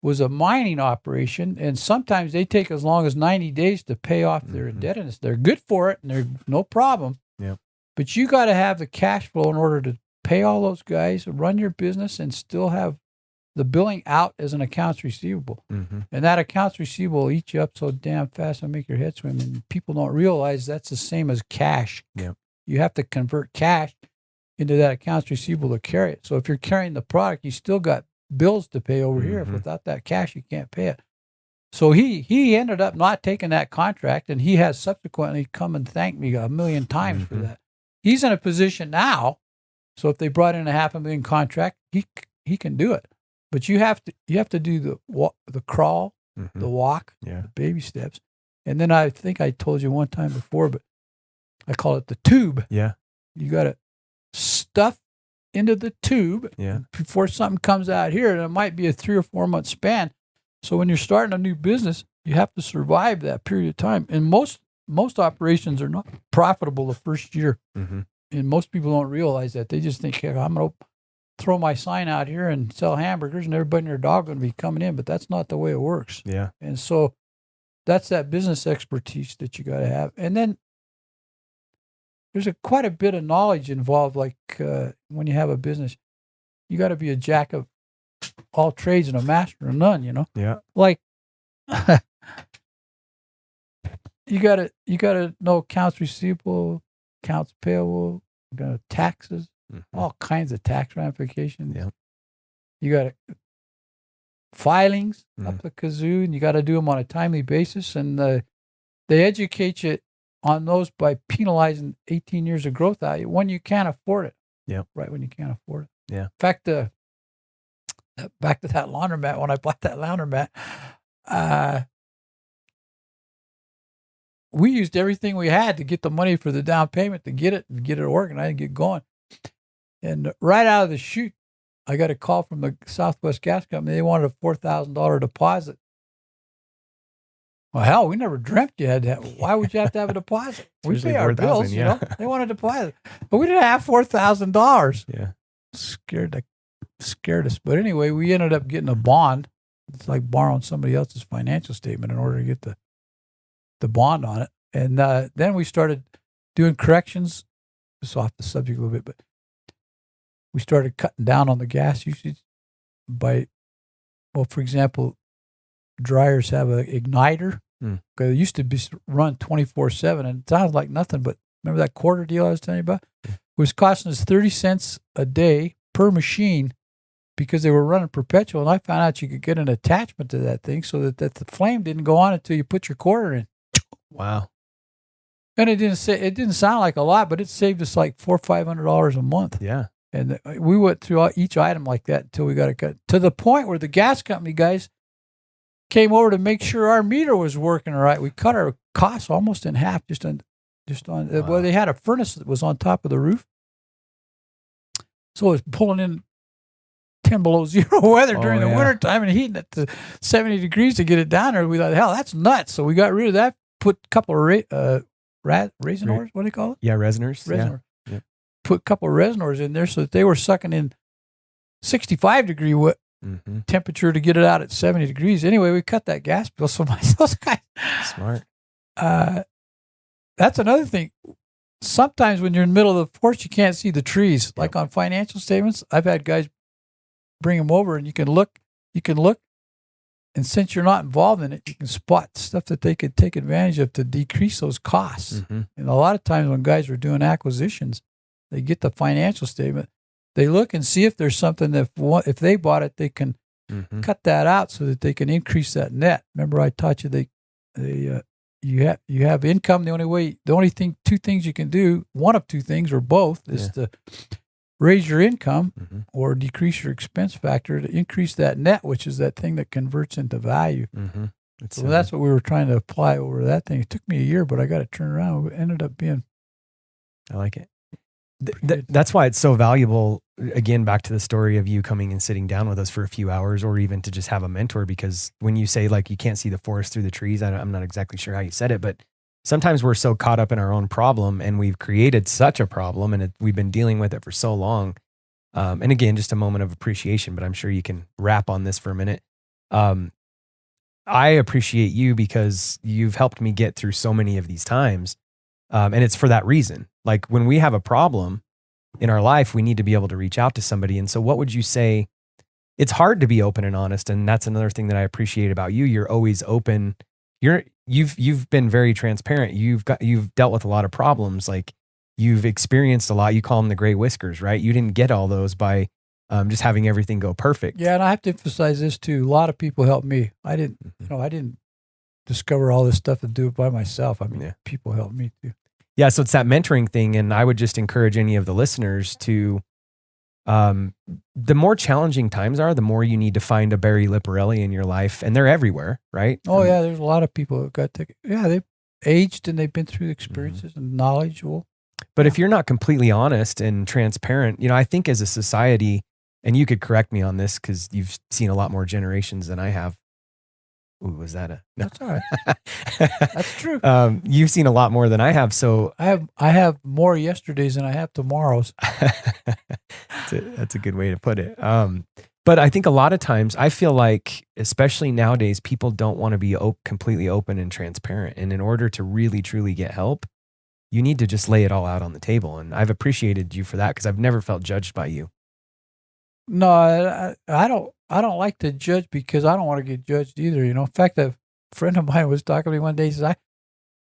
was a mining operation, and sometimes they take as long as 90 days to pay off their indebtedness. They're good for it, and they're no problem. Yep. But you got to have the cash flow in order to pay all those guys, run your business, and still have the billing out as an accounts receivable. And that accounts receivable will eat you up so damn fast and make your head swim. And people don't realize that's the same as cash. Yep. You have to convert cash into that accounts receivable to carry it. So if you're carrying the product, you still got bills to pay over here. If without that cash, you can't pay it. So he ended up not taking that contract, and he has subsequently come and thanked me a million times for that. He's in a position now. So if they brought in a $500,000 contract, he can do it. But you have to do the crawl, the walk, the baby steps. And then I think I told you one time before, but I call it the tube. Yeah. You got to stuff into the tube before something comes out here. And it might be a 3 or 4 month span. So when you're starting a new business, you have to survive that period of time. And most operations are not profitable the first year. And most people don't realize that. They just think, hey, I'm going to throw my sign out here and sell hamburgers, and everybody and their dog going to be coming in. But that's not the way it works. Yeah. And so that's that business expertise that you got to have. And then there's quite a bit of knowledge involved. Like when you have a business, you got to be a jack of all trades and a master of none, you know? Yeah. Like you got to know accounts receivable, accounts payable, taxes, all kinds of tax ramifications. Yeah. You got filings up the kazoo, and you got to do them on a timely basis. And they educate you on those by penalizing 18 years of growth out of you when you can't afford it. Yeah. Right when you can't afford it. Yeah. In fact, back to that laundromat, when I bought that laundromat, we used everything we had to get the money for the down payment to get it organized and get going. And right out of the chute, I got a call from the Southwest Gas Company. They wanted a $4,000 deposit. Well, hell, we never dreamt you had that. Why would you have to have a deposit? We pay our bills, you know. They wanted a deposit, but we didn't have $4,000. Yeah, scared us. But anyway, we ended up getting a bond. It's like borrowing somebody else's financial statement in order to get the bond on it. And then we started doing corrections. It's off the subject a little bit, but we started cutting down on the gas usage by, for example, dryers have an igniter. It used to be run 24/7, and it sounds like nothing, but remember that quarter deal I was telling you about? It was costing us 30 cents a day per machine because they were running perpetual. And I found out you could get an attachment to that thing so that the flame didn't go on until you put your quarter in. Wow. And it didn't sound like a lot, but it saved us like $400 or $500 a month. Yeah. And we went through each item like that until we got it cut, to the point where the gas company guys came over to make sure our meter was working all right. We cut our costs almost in half just on. Wow. Well, they had a furnace that was on top of the roof, so it was pulling in 10 below zero weather during the wintertime and heating it to 70 degrees to get it down there. We thought, hell, that's nuts. So we got rid of that. Put a couple of resinors. What do you call it? Yeah, resonors. Resinor. Yeah. Put a couple of resinors in there so that they were sucking in 65-degree temperature to get it out at 70 degrees. Anyway, we cut that gas bill. So those guys. Smart. That's another thing. Sometimes when you're in the middle of the forest, you can't see the trees. Like on financial statements, I've had guys bring them over, and you can look, and since you're not involved in it, you can spot stuff that they could take advantage of to decrease those costs. And a lot of times when guys are doing acquisitions, they get the financial statement. They look and see if there's something that if they bought it, they can cut that out so that they can increase that net. Remember, I taught you you have income. The only two things you can do, one of two things or both, is to raise your income or decrease your expense factor to increase that net, which is that thing that converts into value. So that's what we were trying to apply over that thing. It took me a year, but I got it turned around. It ended up being. I like it. That's why it's so valuable. Again, back to the story of you coming and sitting down with us for a few hours, or even to just have a mentor, because when you say like you can't see the forest through the trees, I'm not exactly sure how you said it, but sometimes we're so caught up in our own problem, and we've created such a problem, and we've been dealing with it for so long And again, just a moment of appreciation, but I'm sure you can wrap on this for a minute. I appreciate you because you've helped me get through so many of these times. And it's for that reason. Like when we have a problem in our life, we need to be able to reach out to somebody. And so what would you say? It's hard to be open and honest. And that's another thing that I appreciate about you. You're always open. You've been very transparent. You've dealt with a lot of problems. Like you've experienced a lot. You call them the gray whiskers, right? You didn't get all those by just having everything go perfect. Yeah. And I have to emphasize this too. A lot of people helped me. I didn't discover all this stuff and do it by myself. I mean, people helped me too. Yeah. So it's that mentoring thing. And I would just encourage any of the listeners to, the more challenging times are, the more you need to find a Barry Lipparelli in your life. And they're everywhere, right? Oh, yeah. There's a lot of people who they've aged and they've been through experiences and knowledgeable. But if you're not completely honest and transparent, I think as a society, and you could correct me on this because you've seen a lot more generations than I have. Ooh, was that no. That's all right. That's true. You've seen a lot more than I have. So I have more yesterdays than I have tomorrows. That's a good way to put it. But I think a lot of times I feel like, especially nowadays, people don't want to be completely open and transparent. And in order to really, truly get help, you need to just lay it all out on the table. And I've appreciated you for that because I've never felt judged by you. No, I don't like to judge because I don't want to get judged either. In fact, a friend of mine was talking to me one day. He says,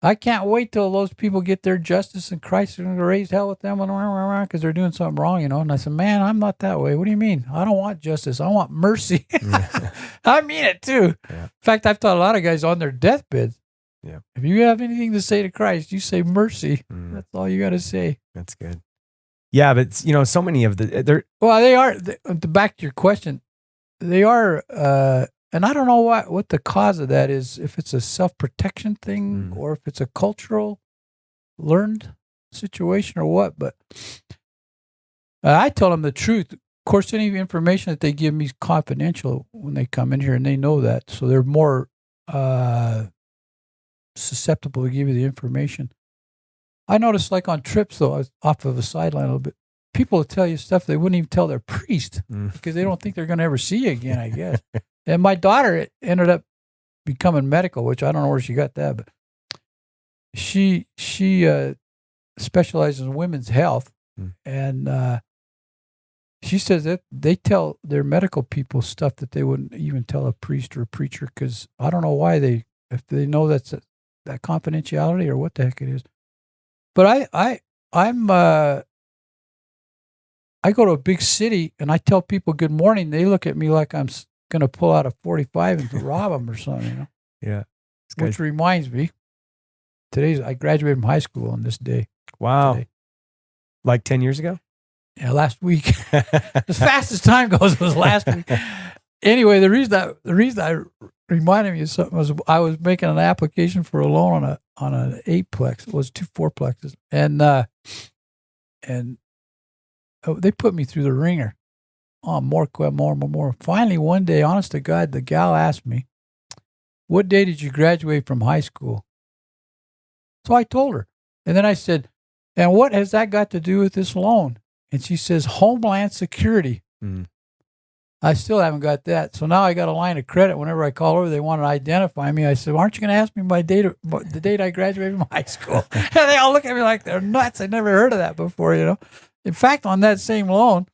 I can't wait till those people get their justice and Christ is going to raise hell with them because they're doing something wrong, And I said, man, I'm not that way. What do you mean? I don't want justice. I want mercy. I mean it too. Yeah. In fact, I've taught a lot of guys on their deathbeds. Yeah. If you have anything to say to Christ, you say mercy. That's all you got to say. That's good. Yeah, but so many of they are. Back to your question, they are, and I don't know what the cause of that is. If it's a self-protection thing or if it's a cultural learned situation or what. But I tell them the truth. Of course, any information that they give me is confidential when they come in here, and they know that, so they're more susceptible to give you the information. I noticed, like on trips, though, I was off of a sideline a little bit. People will tell you stuff they wouldn't even tell their priest because they don't think they're going to ever see you again, I guess. And my daughter ended up becoming medical, which I don't know where she got that, but she specializes in women's health, and she says that they tell their medical people stuff that they wouldn't even tell a priest or a preacher because I don't know why if they know that's that confidentiality or what the heck it is. But I go to a big city and I tell people good morning. They look at me like I'm going to pull out a 45 and rob them or something, Yeah. Which reminds me, I graduated from high school on this day. Wow. Today. Like 10 years ago? Yeah, last week. As fast as time goes, was last week. Anyway, the reason I reminded me of something was I was making an application for a loan on an 8-plex. It was 2 4-plexes, and they put me through the ringer. Oh, more. Finally, one day, honest to God, the gal asked me, "What day did you graduate from high school?" So I told her, and then I said, "And what has that got to do with this loan?" And she says, "Homeland Security." I still haven't got that. So now I got a line of credit. Whenever I call over, they want to identify me. I said, "Aren't you going to ask me the date I graduated from high school?" And they all look at me like they're nuts. I never heard of that before, In fact, on that same loan,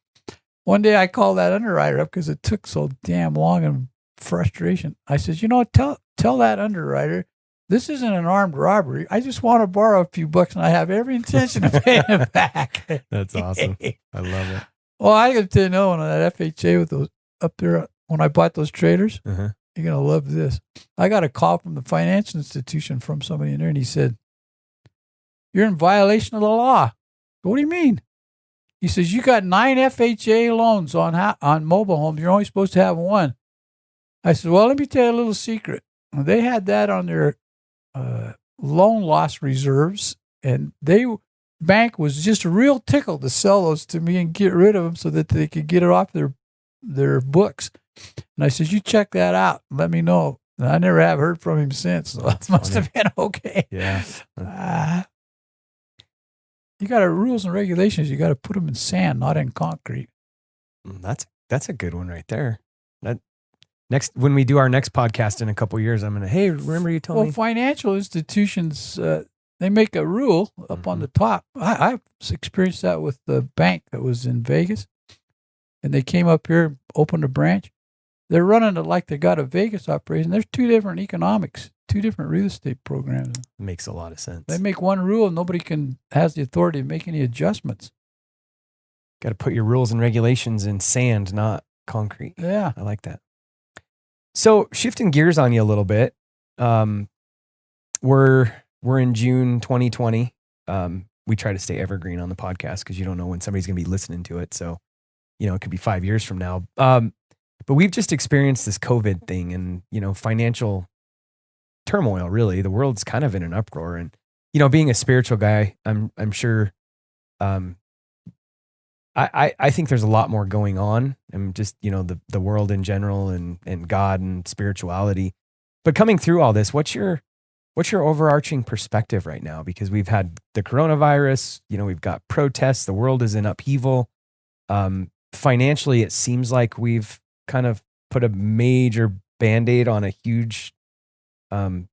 one day I called that underwriter up because it took so damn long and frustration. I said, tell that underwriter, this isn't an armed robbery. I just want to borrow a few bucks, and I have every intention of paying it back. That's awesome. I love it. Well, I got to tell you, on that FHA with those up there, when I bought those traders, you're going to love this. I got a call from the financial institution from somebody in there, and he said, "You're in violation of the law." What do you mean? He says, "You got 9 FHA loans on mobile homes. You're only supposed to have 1. I said, "Well, let me tell you a little secret. They had that on their loan loss reserves, and bank was just real tickled to sell those to me and get rid of them so that they could get it off their books." And I said, "You check that out. Let me know." And I never have heard from him since, so that must have been okay. Yeah. You got rules and regulations. You got to put them in sand, not in concrete. That's a good one right there. That when we do our next podcast in a couple years, I'm gonna, hey, remember you told me? Well, financial institutions, they make a rule up on the top. I've experienced that with the bank that was in Vegas, and they came up here, opened a branch. They're running it like they got a Vegas operation. There's two different economics, two different real estate programs. Makes a lot of sense. They make one rule, and nobody has the authority to make any adjustments. Got to put your rules and regulations in sand, not concrete. Yeah. I like that. So shifting gears on you a little bit, we're in June 2020. We try to stay evergreen on the podcast because you don't know when somebody's going to be listening to it. So, it could be 5 years from now. But we've just experienced this COVID thing and, financial turmoil, really. The world's kind of in an uproar. And, being a spiritual guy, I'm sure, I think there's a lot more going on, and just, the world in general and God and spirituality. But coming through all this, what's your overarching perspective right now? Because we've had the coronavirus, we've got protests, the world is in upheaval. Financially, it seems like we've kind of put a major Band-Aid on a huge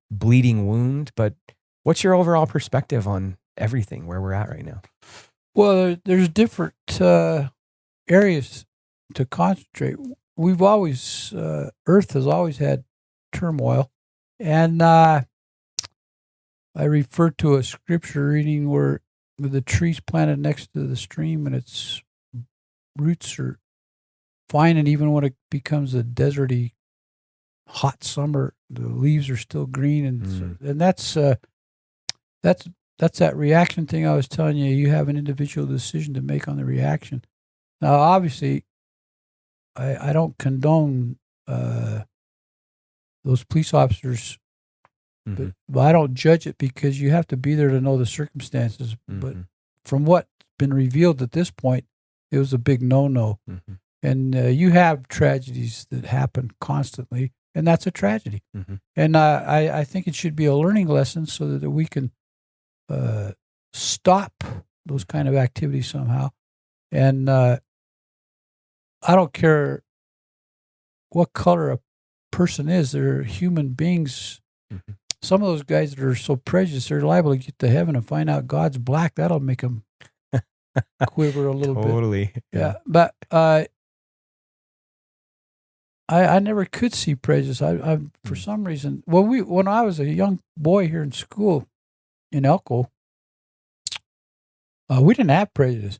bleeding wound. But what's your overall perspective on everything, where we're at right now? Well, there's different areas to concentrate. We've always, Earth has always had turmoil. And I refer to a scripture reading where the tree's planted next to the stream and its roots are fine. And even when it becomes a deserty, hot summer, the leaves are still green. And that's that reaction thing I was telling you. You have an individual decision to make on the reaction. Now, obviously, I don't condone those police officers, but I don't judge it because you have to be there to know the circumstances. But from what's been revealed at this point, it was a big no-no. And you have tragedies that happen constantly, and that's a tragedy. And I think it should be a learning lesson so that we can stop those kind of activities somehow. And I don't care what color a person is, they're human beings. Some of those guys that are so prejudiced, they're liable to get to heaven and find out God's black. That'll make them quiver a little bit. Totally. Yeah. But I never could see prejudice. I for some reason, when I was a young boy here in school, in Elko, we didn't have prejudice.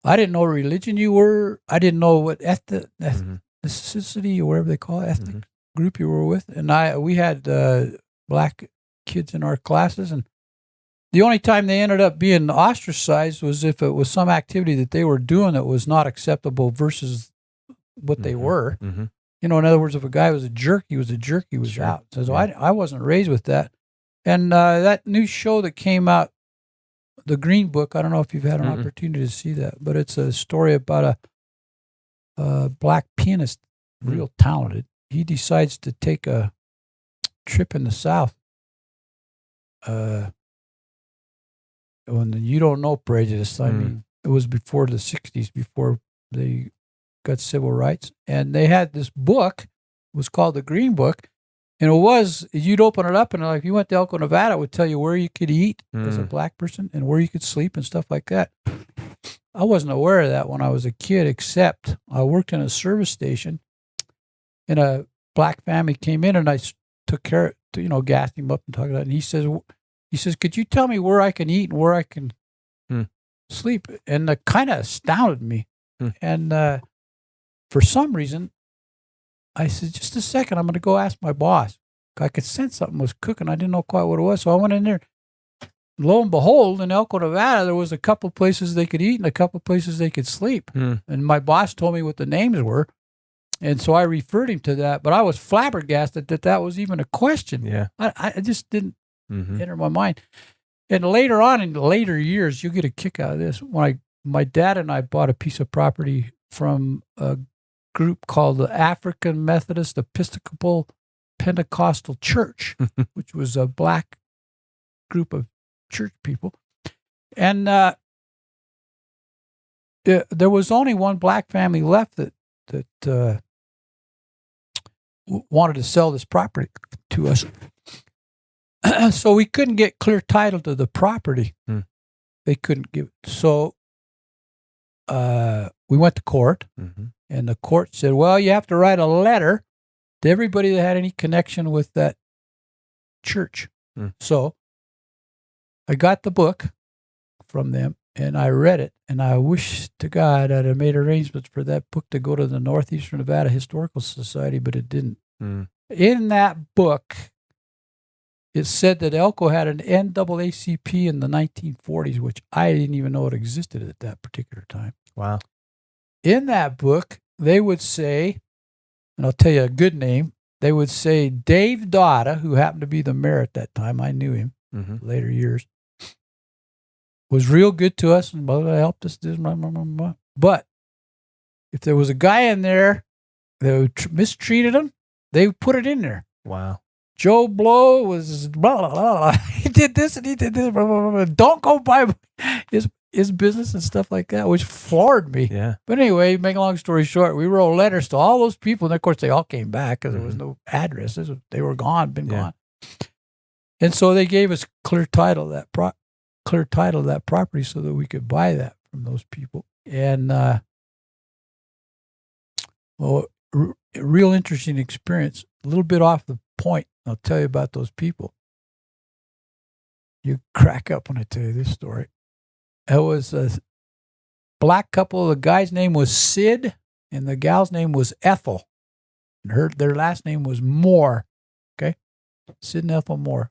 I didn't know what religion you were. I didn't know what ethnicity or whatever they call it, ethnic group you were with. And we had black kids in our classes, and the only time they ended up being ostracized was if it was some activity that they were doing that was not acceptable versus what they were. In other words, if a guy was a jerk, he was a jerk. He was out. So I wasn't raised with that. And that new show that came out, The Green Book, I don't know if you've had an opportunity to see that, but it's a story about a black pianist, real talented. He decides to take a trip in the South. When you don't know prejudice, I mean, it was before the 60s, before they got civil rights. And they had this book, it was called The Green Book. And you'd open it up, and if you went to Elko, Nevada, it would tell you where you could eat as a black person and where you could sleep and stuff like that. I wasn't aware of that when I was a kid, except I worked in a service station, and a black family came in, and I took care of, gassed him up and talked about it. And he says, could you tell me where I can eat and where I can sleep? And that kind of astounded me. And for some reason, I said, just a second, I'm going to go ask my boss. I could sense something was cooking. I didn't know quite what it was. So I went in there. Lo and behold, in Elko, Nevada, there was a couple places they could eat and a couple places they could sleep. And my boss told me what the names were. And so I referred him to that. But I was flabbergasted that was even a question. Yeah. I just didn't enter my mind. And later on, in later years, you'll get a kick out of this. When my dad and I bought a piece of property from a group called the African Methodist Episcopal Pentecostal Church, which was a black group of church people. And there was only one black family left that wanted to sell this property to us. So we couldn't get clear title to the property. They couldn't give it. So we went to court, and the court said, well, you have to write a letter to everybody that had any connection with that church. So I got the book from them, and I read it, and I wish to God I'd have made arrangements for that book to go to the Northeastern Nevada Historical Society, but it didn't. In that book, it said that Elko had an NAACP in the 1940s, which I didn't even know it existed at that particular time. Wow. In that book, they would say, and I'll tell you a good name, they would say Dave Dotta, who happened to be the mayor at that time, I knew him later years, was real good to us and helped us. But if there was a guy in there that mistreated him, they put it in there. Wow. Joe Blow was blah, blah, blah. He did this and he did this. Blah, blah, blah. Don't go by his business and stuff like that, which floored me. Yeah. But anyway, make a long story short, we wrote letters to all those people, and of course they all came back because there was no addresses. They were gone, gone. And so they gave us clear title to that property so that we could buy that from those people. And real interesting experience. A little bit off the point. I'll tell you about those people. You crack up when I tell you this story. It was a black couple. The guy's name was Sid, and the gal's name was Ethel. And their last name was Moore. Okay? Sid and Ethel Moore.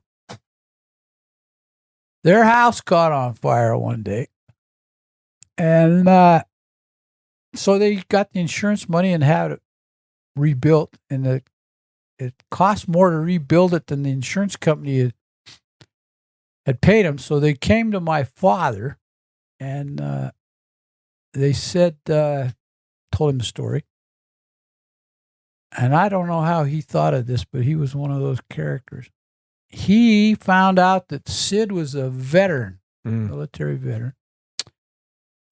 Their house caught on fire one day. And so they got the insurance money and had it rebuilt. And it cost more to rebuild it than the insurance company had paid them. So they came to my father, and they said, told him the story. And I don't know how he thought of this, but he was one of those characters. He found out that Sid was a veteran, military veteran,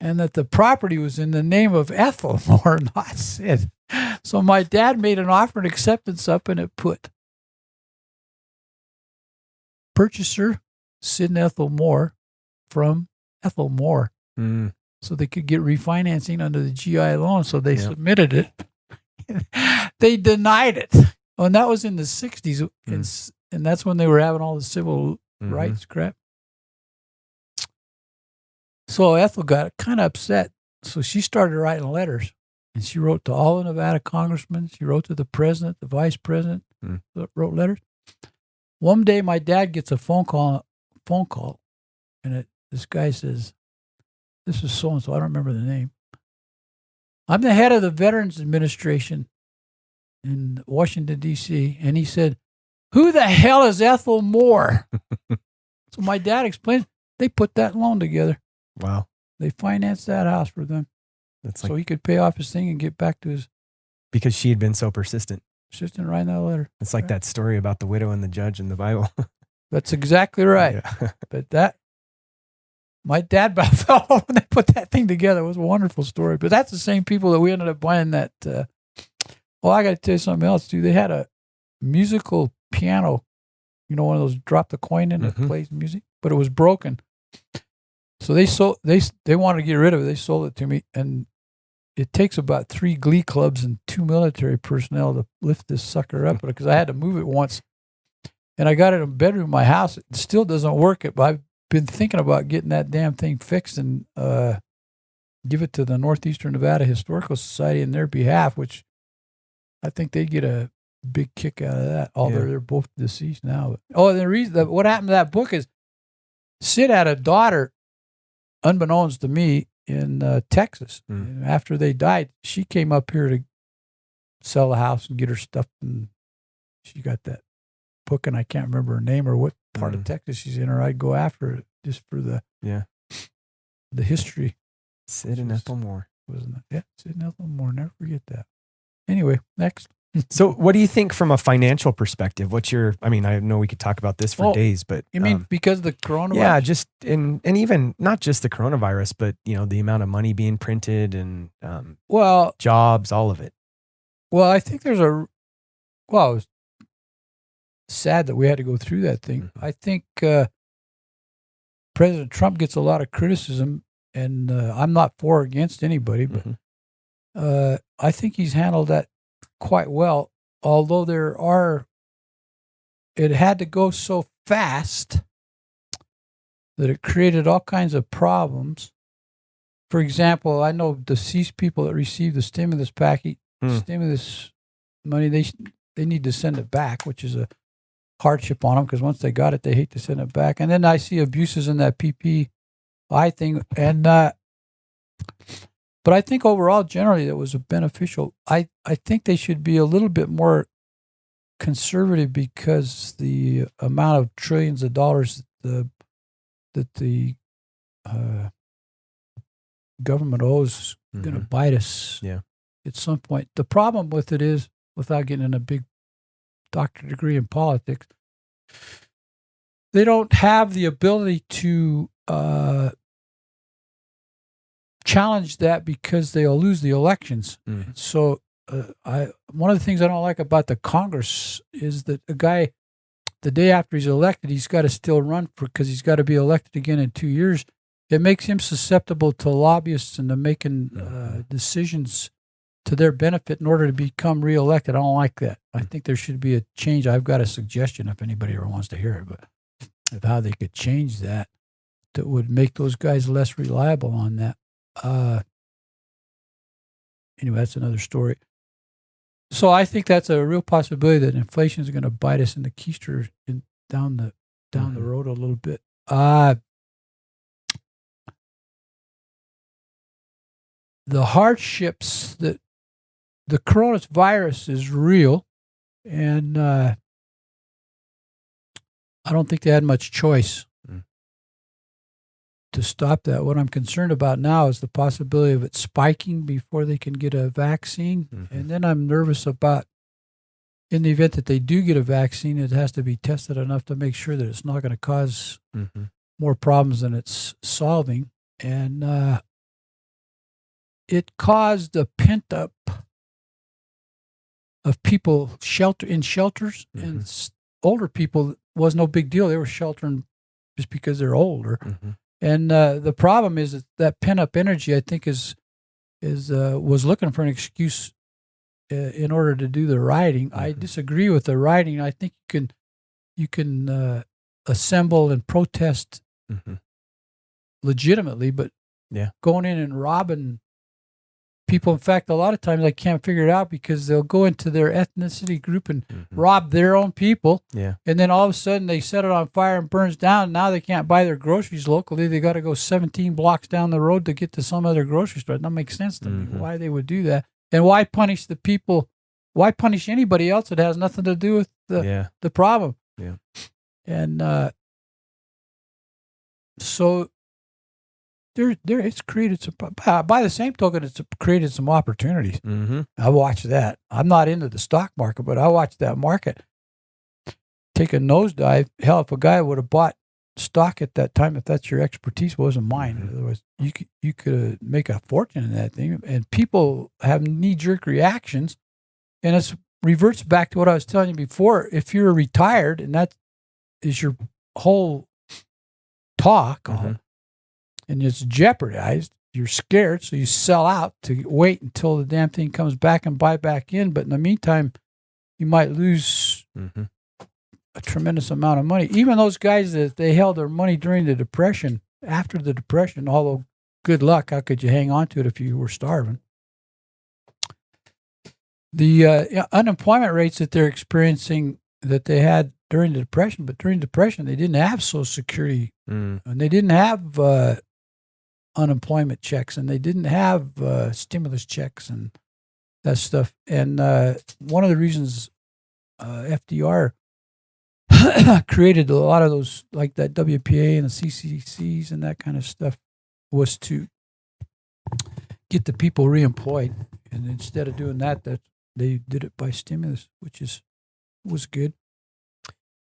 and that the property was in the name of Ethel Moore, not Sid. So my dad made an offer and acceptance up, and it put purchaser Sid and Ethel Moore from Ethel Moore. So they could get refinancing under the GI loan. So they submitted it. They denied it. Oh, and that was in the 60s. And that's when they were having all the civil rights crap. So Ethel got kind of upset. So she started writing letters. And she wrote to all the Nevada congressmen. She wrote to the president, the vice president, wrote letters. One day my dad gets a phone call, and this guy says, this is so-and-so, I don't remember the name. I'm the head of the Veterans Administration in Washington, D.C. And he said, who the hell is Ethel Moore? So my dad explained, they put that loan together. Wow. They financed that house for them. So he could pay off his thing and get back to his... Because she had been so persistent. Persistent writing that letter. It's like that story about the widow and the judge in the Bible. That's exactly right. Yeah. But my dad fell off when they put that thing together. It was a wonderful story. But that's the same people that we ended up buying that... I got to tell you something else, too. They had a musical piano, one of those drop the coin in that plays music, but it was broken. So they wanted to get rid of it. They sold it to me, and it takes about 3 glee clubs and 2 military personnel to lift this sucker up because I had to move it once. And I got it in a bedroom in my house. It still doesn't work, but I've been thinking about getting that damn thing fixed and give it to the Northeastern Nevada Historical Society in their behalf, which I think they get a big kick out of that. Although they're both deceased now. And the reason what happened to that book is Sid had a daughter, unbeknownst to me, in Texas. And after they died, she came up here to sell the house and get her stuff, and she got that book, and I can't remember her name or what part of Texas she's in, or I'd go after it just for the history. Sid and Ethel Moore. Wasn't it? Yeah, Sid and Ethel Moore. Never forget that. Anyway, next. So what do you think from a financial perspective? I know we could talk about this for days, but you mean because of the coronavirus? Yeah, just and even not just the coronavirus, but the amount of money being printed and jobs, all of it. Well, I think it was sad that we had to go through that thing. Mm-hmm. I think President Trump gets a lot of criticism, and I'm not for or against anybody, but I think he's handled that quite well, although it had to go so fast that it created all kinds of problems. For example, I know deceased people that received the stimulus package, stimulus money, they need to send it back, which is a hardship on them because once they got it, they hate to send it back. And then I see abuses in that PPI thing, and but I think overall, generally, it was beneficial. I think they should be a little bit more conservative because the amount of trillions of dollars that the government owes is going to bite us at some point. The problem with it is, without getting in a big doctorate degree in politics, they don't have the ability to challenge that because they'll lose the elections. So one of the things I don't like about the Congress is that a guy, the day after he's elected, he's got to still run because he's got to be elected again in 2 years. It makes him susceptible to lobbyists and to making decisions to their benefit in order to become reelected. I don't like that. I think there should be a change. I've got a suggestion if anybody ever wants to hear it, but of how they could change that would make those guys less reliable on that. Anyway, that's another story. So I think that's a real possibility that inflation is going to bite us in the keister down the road a little bit. The hardships that the coronavirus is real, and I don't think they had much choice to stop that. What I'm concerned about now is the possibility of it spiking before they can get a vaccine. And then I'm nervous about, in the event that they do get a vaccine, it has to be tested enough to make sure that it's not going to cause more problems than it's solving. And it caused a pent-up of people in shelters, and older people was no big deal. They were sheltering just because they're older. And the problem is that pent-up energy, I think, was looking for an excuse in order to do the rioting. I disagree with the rioting. I think you can assemble and protest legitimately, but going in and robbing people, in fact, a lot of times I can't figure it out because they'll go into their ethnicity group and rob their own people. And then all of a sudden they set it on fire and burns down. Now they can't buy their groceries locally. They got to go 17 blocks down the road to get to some other grocery store. It doesn't make sense to me why they would do that. And why punish the people? Why punish anybody else that has nothing to do with the problem? And so it's created some. By the same token, it's created some opportunities. I watched that. I'm not into the stock market, but I watched that market take a nosedive. Hell, if a guy would have bought stock at that time, if that's your expertise, it wasn't mine. Otherwise, you could make a fortune in that thing. And people have knee-jerk reactions, and it reverts back to what I was telling you before. If you're retired and that is your whole talk on, and it's jeopardized, you're scared, so you sell out to wait until the damn thing comes back and buy back in. But in the meantime, you might lose a tremendous amount of money. Even those guys that they held their money during the Depression, after the Depression, although good luck, how could you hang on to it if you were starving? The unemployment rates that they're experiencing that they had during the Depression, but during the Depression, they didn't have Social Security, and they didn't have unemployment checks, and they didn't have stimulus checks and that stuff. And one of the reasons FDR created a lot of those, like that WPA and the CCCs and that kind of stuff, was to get the people reemployed. And instead of doing that, they did it by stimulus, which was good.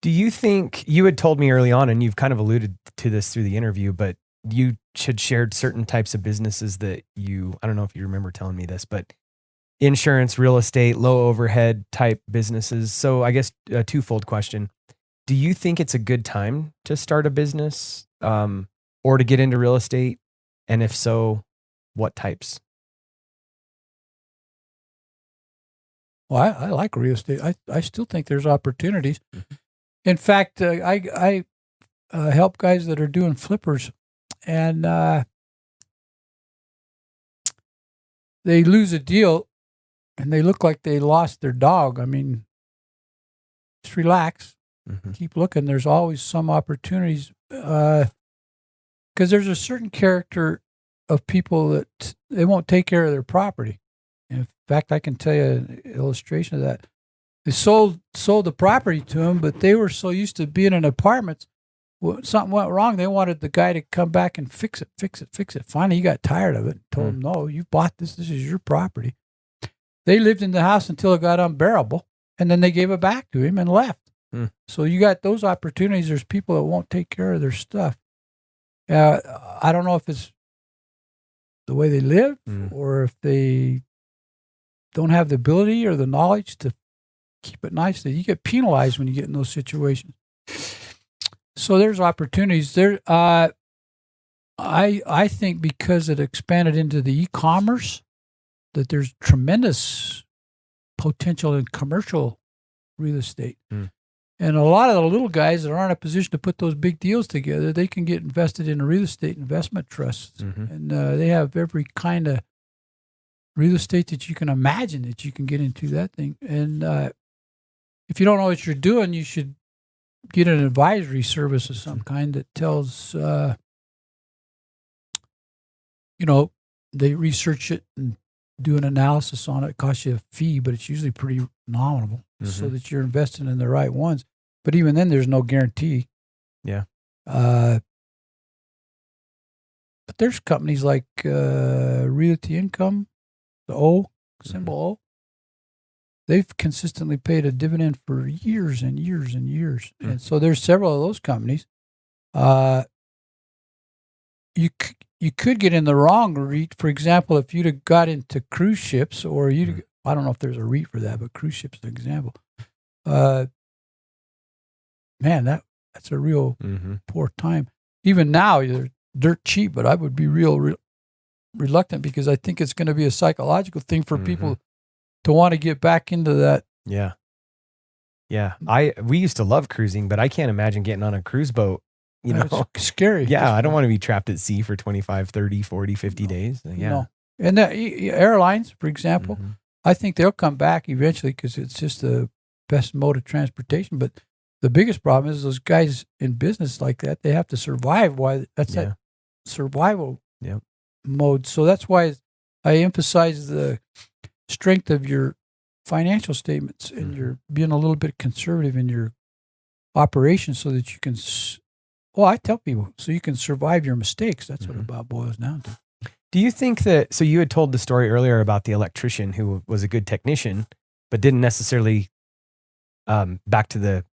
Do you think, you had told me early on, and you've kind of alluded to this through the interview, but you had shared certain types of businesses that I don't know if you remember telling me this, but insurance, real estate, low overhead type businesses. So I guess a twofold question. Do you think it's a good time to start a business or to get into real estate? And if so, what types? Well, I like real estate. I still think there's opportunities. Mm-hmm. In fact, I help guys that are doing flippers, and they lose a deal, and they look like they lost their dog. I mean, just relax, keep looking. There's always some opportunities, because there's a certain character of people that they won't take care of their property. In fact, I can tell you an illustration of that. They sold the property to him, but they were so used to being in apartments. Something went wrong. They wanted the guy to come back and fix it. Finally, he got tired of it and told him, no, you bought this. This is your property. They lived in the house until it got unbearable, and then they gave it back to him and left. So you got those opportunities. There's people that won't take care of their stuff. I don't know if it's the way they live or if they don't have the ability or the knowledge to keep it nice. That you get penalized when you get in those situations. So there's opportunities there. I think because it expanded into the e-commerce, that there's tremendous potential in commercial real estate. And a lot of the little guys that aren't in a position to put those big deals together, they can get invested in real estate investment trusts. And they have every kind of real estate that you can imagine that you can get into that thing. And if you don't know what you're doing, you should get an advisory service of some kind that tells, they research it and do an analysis on it. It costs you a fee, but it's usually pretty nominal so that you're investing in the right ones. But even then, there's no guarantee. Yeah. But there's companies like Realty Income, the O, symbol O. They've consistently paid a dividend for years and years and years. And so there's several of those companies. You could get in the wrong REIT. For example, if you'd have got into cruise ships, or I don't know if there's a REIT for that, but cruise ships is an example. Man, that's a real poor time. Even now, they're dirt cheap, but I would be real reluctant because I think it's going to be a psychological thing for people to want to get back into that. Yeah. Yeah. We used to love cruising, but I can't imagine getting on a cruise boat. It's scary. Yeah. I don't want to be trapped at sea for 25, 30, 40, 50 days. Yeah. No. And the airlines, for example, I think they'll come back eventually because it's just the best mode of transportation. But the biggest problem is those guys in business like that, they have to survive. That survival mode. So that's why I emphasize the strength of your financial statements and you're being a little bit conservative in your operations so that you can, I tell people, so you can survive your mistakes. That's what it about boils down to. Do you think that, so you had told the story earlier about the electrician who was a good technician, but didn't necessarily, back to the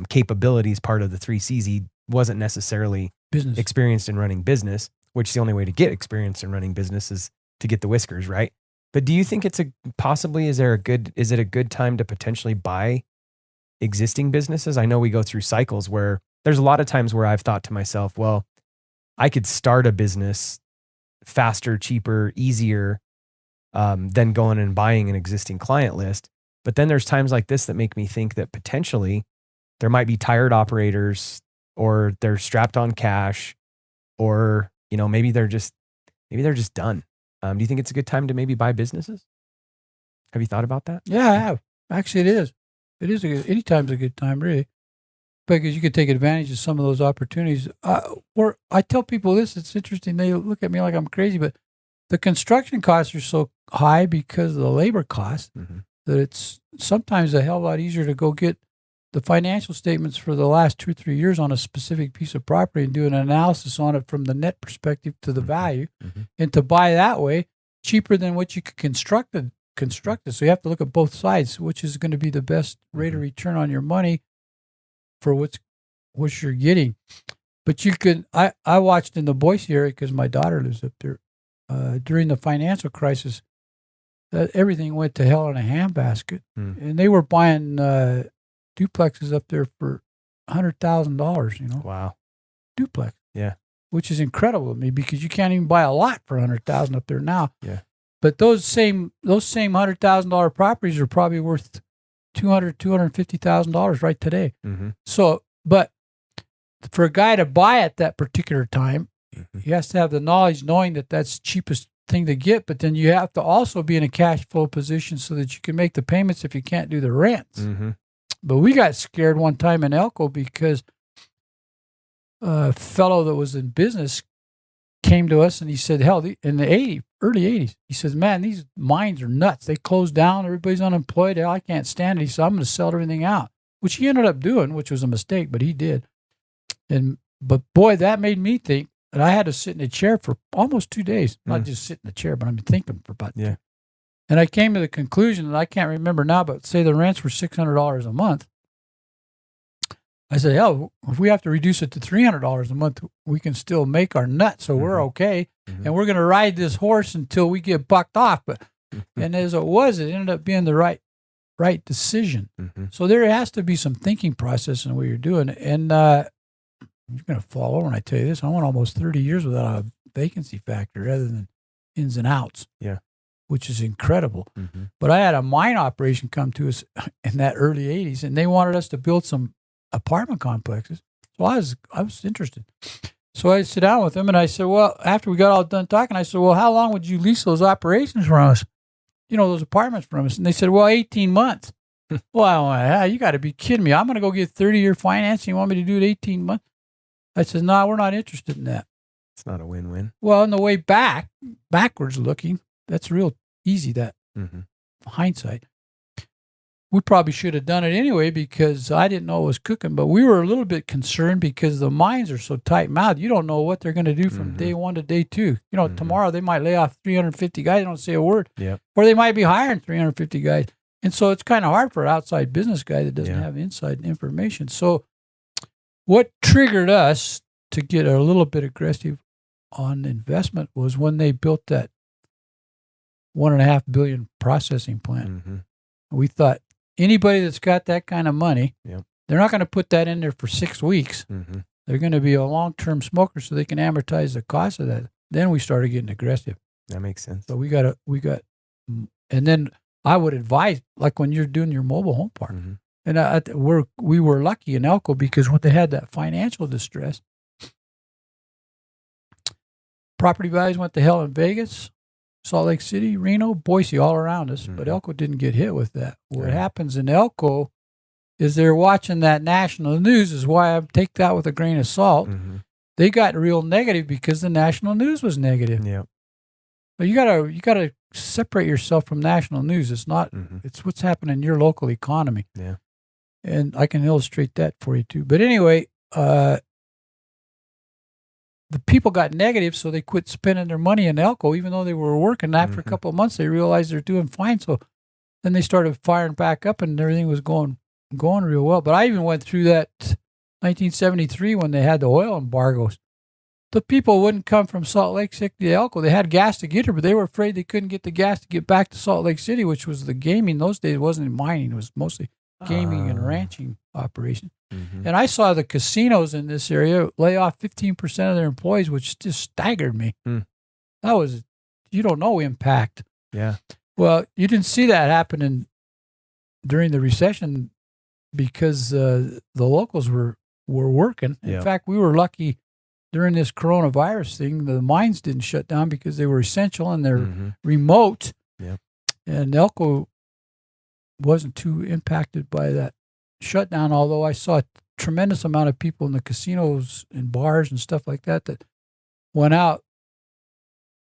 capabilities part of the 3 C's, he wasn't necessarily experienced in running business, which the only way to get experience in running business is to get the whiskers, right? But do you think is it a good time to potentially buy existing businesses? I know we go through cycles where there's a lot of times where I've thought to myself, well, I could start a business faster, cheaper, easier than going and buying an existing client list. But then there's times like this that make me think that potentially there might be tired operators, or they're strapped on cash, or maybe they're just done. Do you think it's a good time to maybe buy businesses? Have you thought about that? Yeah, I have. Actually, it is. Any time's a good time, really, because you could take advantage of some of those opportunities. Or I tell people this, it's interesting. They look at me like I'm crazy, but the construction costs are so high because of the labor costs that it's sometimes a hell of a lot easier to go get the financial statements for the last 2 or 3 years on a specific piece of property and do an analysis on it from the net perspective to the value, and to buy that way cheaper than what you could construct constructed. So you have to look at both sides, which is going to be the best rate of return on your money for what you're getting. But you can, I watched in the Boise area because my daughter lives up there during the financial crisis. Everything went to hell in a handbasket, and they were buying duplexes up there for $100,000. You know, Wow, duplex. Yeah, which is incredible to me because you can't even buy a lot for $100,000 up there now. Yeah, but those same $100,000 properties are probably worth $250,000 right today. So, but for a guy to buy at that particular time, he has to have the knowledge, knowing that that's the cheapest thing to get. But then you have to also be in a cash flow position so that you can make the payments if you can't do the rents. But we got scared one time in Elko because a fellow that was in business came to us and he said, hell, in the early 80s, he says, man, these mines are nuts. They closed down. Everybody's unemployed. Hell, I can't stand it. He said, I'm going to sell everything out, which he ended up doing, which was a mistake, but he did. But boy, that made me think. And I had to sit in a chair for almost 2 days. Not just sit in the chair, but I've been thinking for about 2. And I came to the conclusion, and I can't remember now, but say the rents were $600 a month. I said, hell, if we have to reduce it to $300 a month, we can still make our nut, so we're okay. And we're going to ride this horse until we get bucked off. But and as it was, it ended up being the right decision. So there has to be some thinking process in what you're doing. And you're going to fall over when I tell you this. I went almost 30 years without a vacancy factor other than ins and outs. Which is incredible. But I had a mine operation come to us in that early 80s, and they wanted us to build some apartment complexes. So I was interested. So I sit down with them, and I said, well, after we got all done talking, I said, well, how long would you lease those operations from us? You know, those apartments from us. And they said, well, 18 months. Well, I went, you got to be kidding me. I'm going to go get 30-year financing. You want me to do it 18 months? I said, no, we're not interested in that. It's not a win-win. Well, on the way backwards looking, that's real easy, that hindsight. We probably should have done it anyway because I didn't know it was cooking, but we were a little bit concerned because the mines are so tight-mouthed. You don't know what they're going to do from day 1 to day 2. You know, tomorrow they might lay off 350 guys. They don't say a word. Or they might be hiring 350 guys. And so it's kind of hard for an outside business guy that doesn't have inside information. So what triggered us to get a little bit aggressive on investment was when they built that $1.5 billion processing plant. We thought anybody that's got that kind of money, they're not going to put that in there for 6 weeks. They're going to be a long-term smoker so they can amortize the cost of that. Then we started getting aggressive. That makes sense. So we got, and then I would advise, like when you're doing your mobile home park, and we were lucky in Elko because when they had that financial distress, property values went to hell in Vegas, Salt Lake City, Reno, Boise, all around us. But Elko didn't get hit with that. What happens in Elko is they're watching that national news, is why I take that with a grain of salt. They got real negative because the national news was negative. But you gotta separate yourself from national news. It's not. It's what's happening in your local economy. And I can illustrate that for you too. But anyway, the people got negative, so they quit spending their money in Elko, even though they were working. After a couple of months, they realized they're doing fine. So then they started firing back up, and everything was going real well. But I even went through that 1973 when they had the oil embargoes. The people wouldn't come from Salt Lake City to Elko. They had gas to get here, but they were afraid they couldn't get the gas to get back to Salt Lake City, which was the gaming. Those days, it wasn't mining. It was mostly gaming and ranching operation. And I saw the casinos in this area lay off 15% of their employees, which just staggered me. That was, you don't know, impact. Well, you didn't see that happening during the recession because the locals were working. In fact, we were lucky during this coronavirus thing. The mines didn't shut down because they were essential and they're remote. And Elko wasn't too impacted by that shutdown, although I saw a tremendous amount of people in the casinos and bars and stuff like that went out.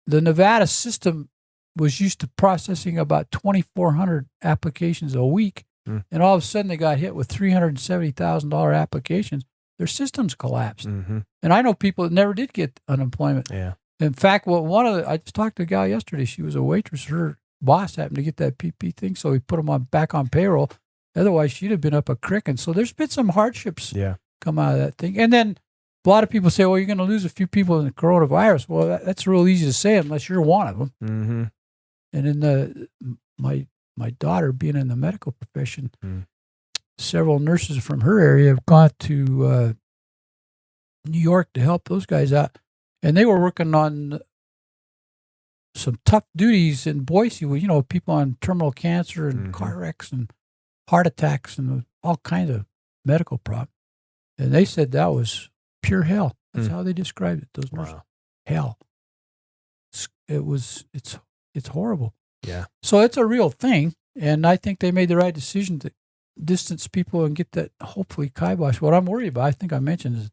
The Nevada system was used to processing about 2,400 applications a week, and all of a sudden they got hit with $370,000 applications. Their systems collapsed. And I know people that never did get unemployment. In fact, I just talked to a gal yesterday. She was a waitress. Her boss happened to get that PP thing, so he put him back on payroll. Otherwise, she'd have been up a crick. And so there's been some hardships come out of that thing. And then a lot of people say, well, you're going to lose a few people in the coronavirus. Well, that's real easy to say unless you're one of them. Mm-hmm. And in my daughter being in the medical profession, several nurses from her area have gone to New York to help those guys out. And they were working on some tough duties in Boise with, people on terminal cancer and car wrecks and heart attacks and all kinds of medical problems. And they said that was pure hell. That's how they described it. Those nurses. Hell. It's horrible. Yeah. So it's a real thing. And I think they made the right decision to distance people and get that hopefully kibosh. What I'm worried about, I think I mentioned, is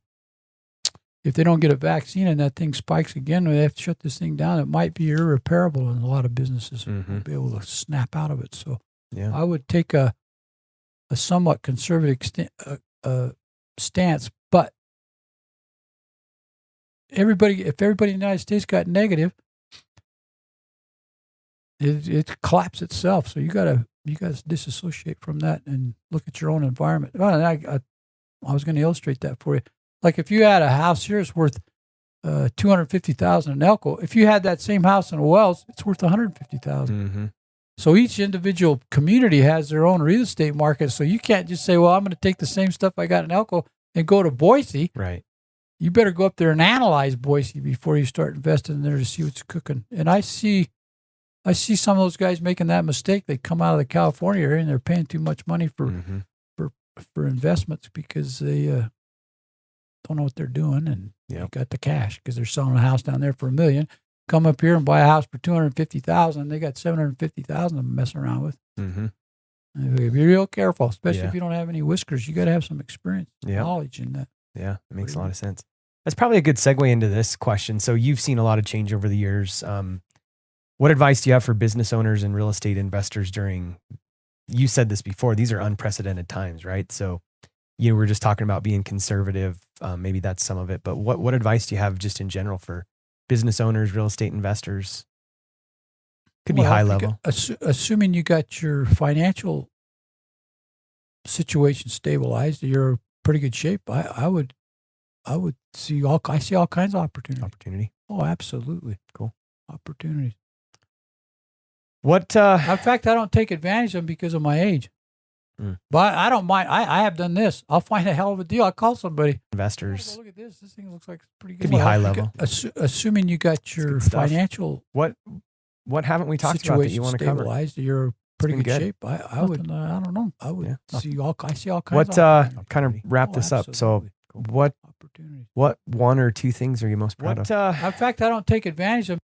if they don't get a vaccine and that thing spikes again, they have to shut this thing down. It might be irreparable, and a lot of businesses won't be able to snap out of it. So I would take a somewhat conservative stance, but if everybody in the United States got negative, it collapsed itself. So you gotta disassociate from that and look at your own environment. Well, I was going to illustrate that for you. Like if you had a house here, it's worth $250,000 in Elko. If you had that same house in Wells, it's worth $150,000. So each individual community has their own real estate market. So you can't just say, well, I'm going to take the same stuff I got in Elko and go to Boise. Right. You better go up there and analyze Boise before you start investing in there to see what's cooking. And I see some of those guys making that mistake. They come out of the California area and they're paying too much money for investments because they don't know what they're doing, and they got the cash because they're selling a house down there for $1 million. Come up here and buy a house for $250,000. They got $750,000 to mess around with. Be real careful, especially if you don't have any whiskers. You got to have some experience, knowledge in that. Yeah, it makes a lot of sense. That's probably a good segue into this question. So you've seen a lot of change over the years. What advice do you have for business owners and real estate investors during, you said this before, these are unprecedented times, right? So you were just talking about being conservative. Maybe that's some of it, but what advice do you have just in general for business owners, real estate investors? Could be high level. Assuming you got your financial situation stabilized, you're in pretty good shape. I see all kinds of opportunity. Oh, absolutely. Cool. Opportunities. What? In fact, I don't take advantage of them because of my age. But I don't mind. I have done this. I'll find a hell of a deal. I'll call somebody. Investors. Look at this. This thing looks like it's pretty good. Could be high level. Assuming you got your financial what haven't we talked about that you want to cover? You're in pretty good shape. I don't know. I see all kinds of kind of wrap this up. So what one or two things are you most proud of? In fact, I don't take advantage of.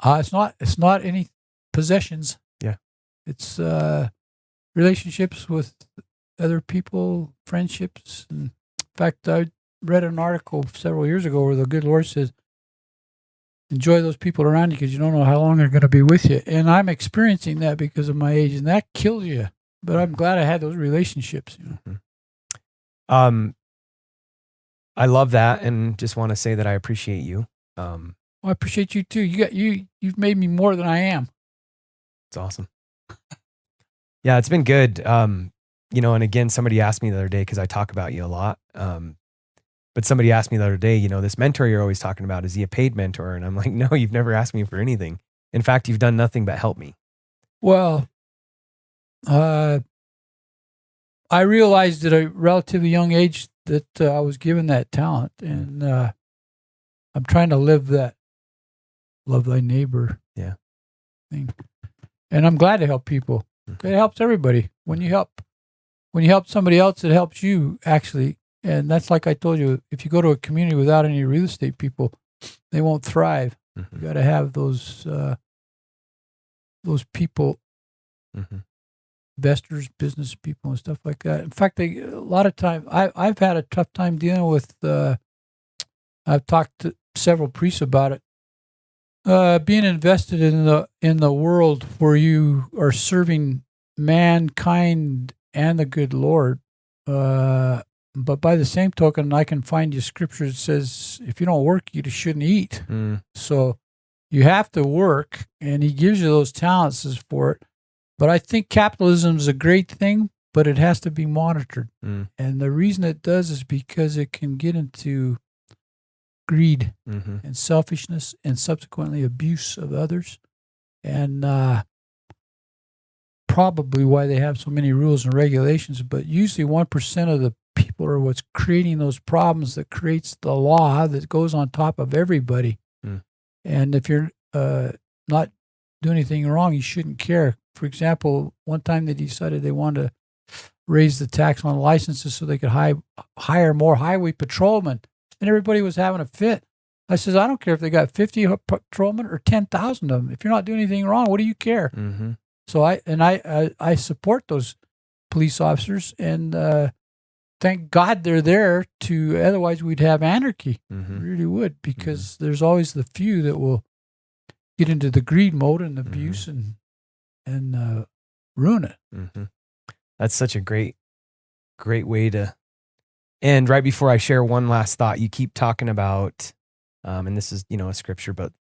It's not any possessions. Yeah. It's relationships with other people, friendships. And in fact, I read an article several years ago where the good Lord says, enjoy those people around you because you don't know how long they're going to be with you. And I'm experiencing that because of my age, and that kills you. But I'm glad I had those relationships. I love that, and just want to say that I appreciate you. Well, I appreciate you too. You've made me more than I am. It's awesome. Yeah, it's been good. And again, somebody asked me the other day, because I talk about you a lot. But somebody asked me the other day, this mentor you're always talking about, is he a paid mentor? And I'm like, no, you've never asked me for anything. In fact, you've done nothing but help me. Well, I realized at a relatively young age that I was given that talent, and I'm trying to live that love thy neighbor thing. And I'm glad to help people. It helps everybody. When you help somebody else, it helps you actually. And that's like I told you, if you go to a community without any real estate people, they won't thrive. You got to have those people, investors, business people, and stuff like that. In fact, a lot of time I've had a tough time dealing with. I've talked to several priests about it. Being invested in the world where you are serving mankind and the good Lord. But by the same token, I can find you scripture that says, if you don't work, you just shouldn't eat. So You have to work, and he gives you those talents for it. But I think capitalism is a great thing, but it has to be monitored. Mm. And the reason it does is because it can get into greed and selfishness and subsequently abuse of others. And probably why they have so many rules and regulations. But usually 1% of the people are what's creating those problems that creates the law that goes on top of everybody. Mm. And if you're not doing anything wrong, you shouldn't care. For example, one time they decided they wanted to raise the tax on licenses so they could hire more highway patrolmen, and everybody was having a fit. I says, I don't care if they got 50 patrolmen or 10,000 of them. If you're not doing anything wrong, what do you care? Mm-hmm. So I support those police officers, and thank God they're there. Otherwise we'd have anarchy. Mm-hmm. We really would, because there's always the few that will get into the greed mode and abuse and ruin it. Mm-hmm. That's such a great way to end. Right before I share one last thought, you keep talking about, and this is, a scripture, but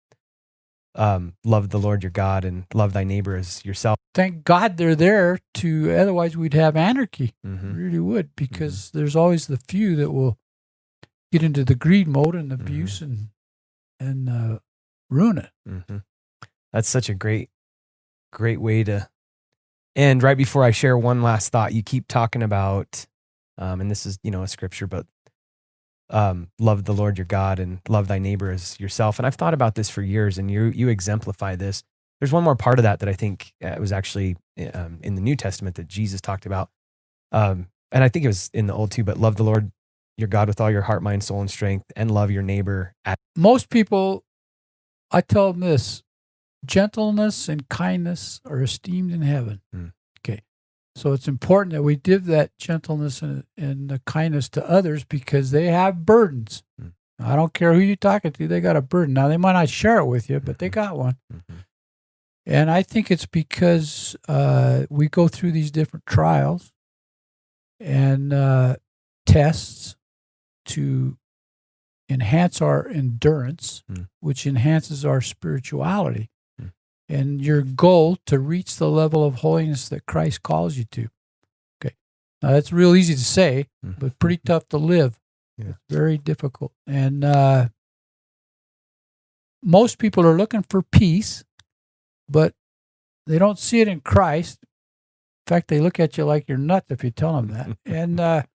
love the Lord your God and love thy neighbor as yourself. Thank God they're there. Otherwise we'd have anarchy. Mm-hmm. We really would, because there's always the few that will get into the greed mode and abuse and ruin it. Mm-hmm. That's such a great way to end. Right before I share one last thought, you keep talking about, and this is, a scripture, but love the Lord your God and love thy neighbor as yourself. And I've thought about this for years, and you exemplify this. There's one more part of that I think was actually in the New Testament that Jesus talked about. And I think it was in the Old too, but love the Lord your God with all your heart, mind, soul, and strength, and love your neighbor. Most people, I tell them this: gentleness and kindness are esteemed in heaven. Mm. Okay. So it's important that we give that gentleness and the kindness to others, because they have burdens. Mm. I don't care who you're talking to, they got a burden. Now, they might not share it with you, but they got one. Mm-hmm. And I think it's because we go through these different trials and tests to enhance our endurance, which enhances our spirituality. And your goal to reach the level of holiness that Christ calls you to. Okay. Now, that's real easy to say, but pretty tough to live. Yeah. It's very difficult. And most people are looking for peace, but they don't see it in Christ. In fact, they look at you like you're nuts if you tell them that. And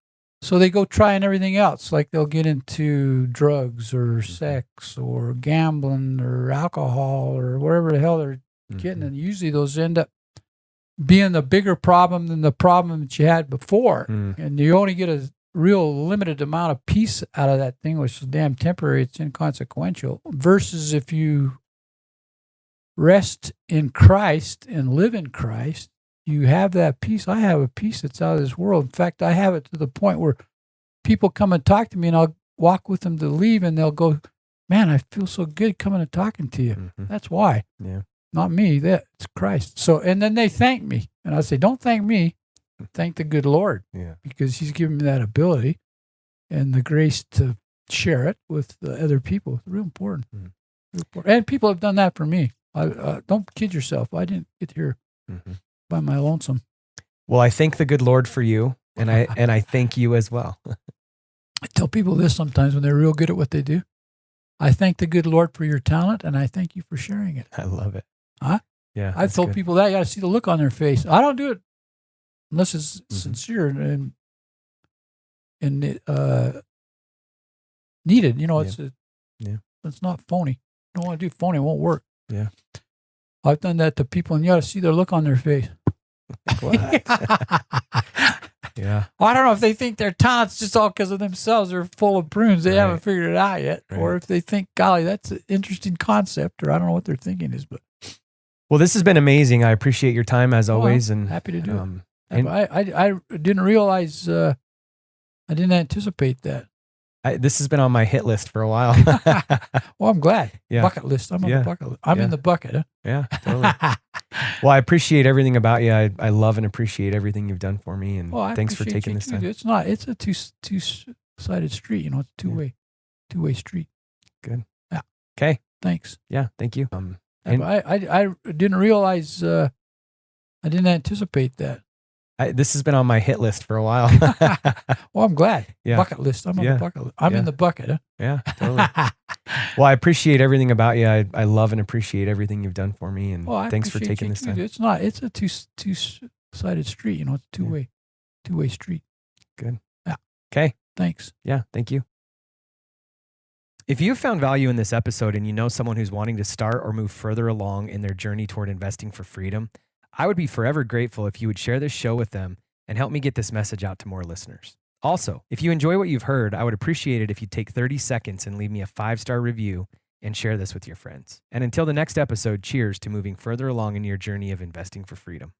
so they go trying everything else. Like they'll get into drugs or sex or gambling or alcohol or whatever the hell they're getting. And usually those end up being the bigger problem than the problem that you had before. And you only get a real limited amount of peace out of that thing, which is damn temporary. It's inconsequential. Versus if you rest in Christ and live in Christ, you have that peace. I have a peace that's out of this world. In fact, I have it to the point where people come and talk to me, and I'll walk with them to leave, and they'll go, man, I feel so good coming and talking to you. That's why. Yeah. Not me. That's Christ. So, and then they thank me. And I say, don't thank me. Thank the good Lord. Yeah. Because he's given me that ability and the grace to share it with the other people. It's real important. Real important. And people have done that for me. Don't kid yourself. I didn't get here by my lonesome. Well, I thank the good Lord for you, and I thank you as well. I tell people this sometimes when they're real good at what they do. I thank the good Lord for your talent, and I thank you for sharing it. I love it. Huh? Yeah. I've told people that. You got to see the look on their face. I don't do it unless it's sincere and needed. It's not phony. You don't want to do phony, it won't work. Yeah. I've done that to people, and you got to see their look on their face. Yeah. Well, I don't know if they think their talent's just all because of themselves or full of prunes. They haven't figured it out yet. Right. Or if they think, golly, that's an interesting concept, or I don't know what they're thinking is. But well, this has been amazing. I appreciate your time as always. And happy to do it. I didn't realize, I didn't anticipate that. This has been on my hit list for a while. Well, I'm glad. Yeah. Bucket list. I'm on the bucket list. I'm in the bucket. Huh? Yeah, totally. Well, I appreciate everything about you. I love and appreciate everything you've done for me. And thanks for taking this time. It's a two-sided street. It's a two-way street. Good. Yeah. Okay. Thanks. Yeah, thank you. And I didn't realize, I didn't anticipate that. This has been on my hit list for a while. Well, I'm glad. Yeah. Bucket list. I'm on the bucket list. I'm in the bucket, huh? Yeah, totally. Well, I appreciate everything about you. I love and appreciate everything you've done for me, and thanks for taking this time. It's a two-sided street. You know, it's a two-way street. Good. Yeah. Okay. Thanks. Yeah, thank you. If you've found value in this episode and you know someone who's wanting to start or move further along in their journey toward investing for freedom, I would be forever grateful if you would share this show with them and help me get this message out to more listeners. Also, if you enjoy what you've heard, I would appreciate it if you'd take 30 seconds and leave me a 5-star review and share this with your friends. And until the next episode, cheers to moving further along in your journey of investing for freedom.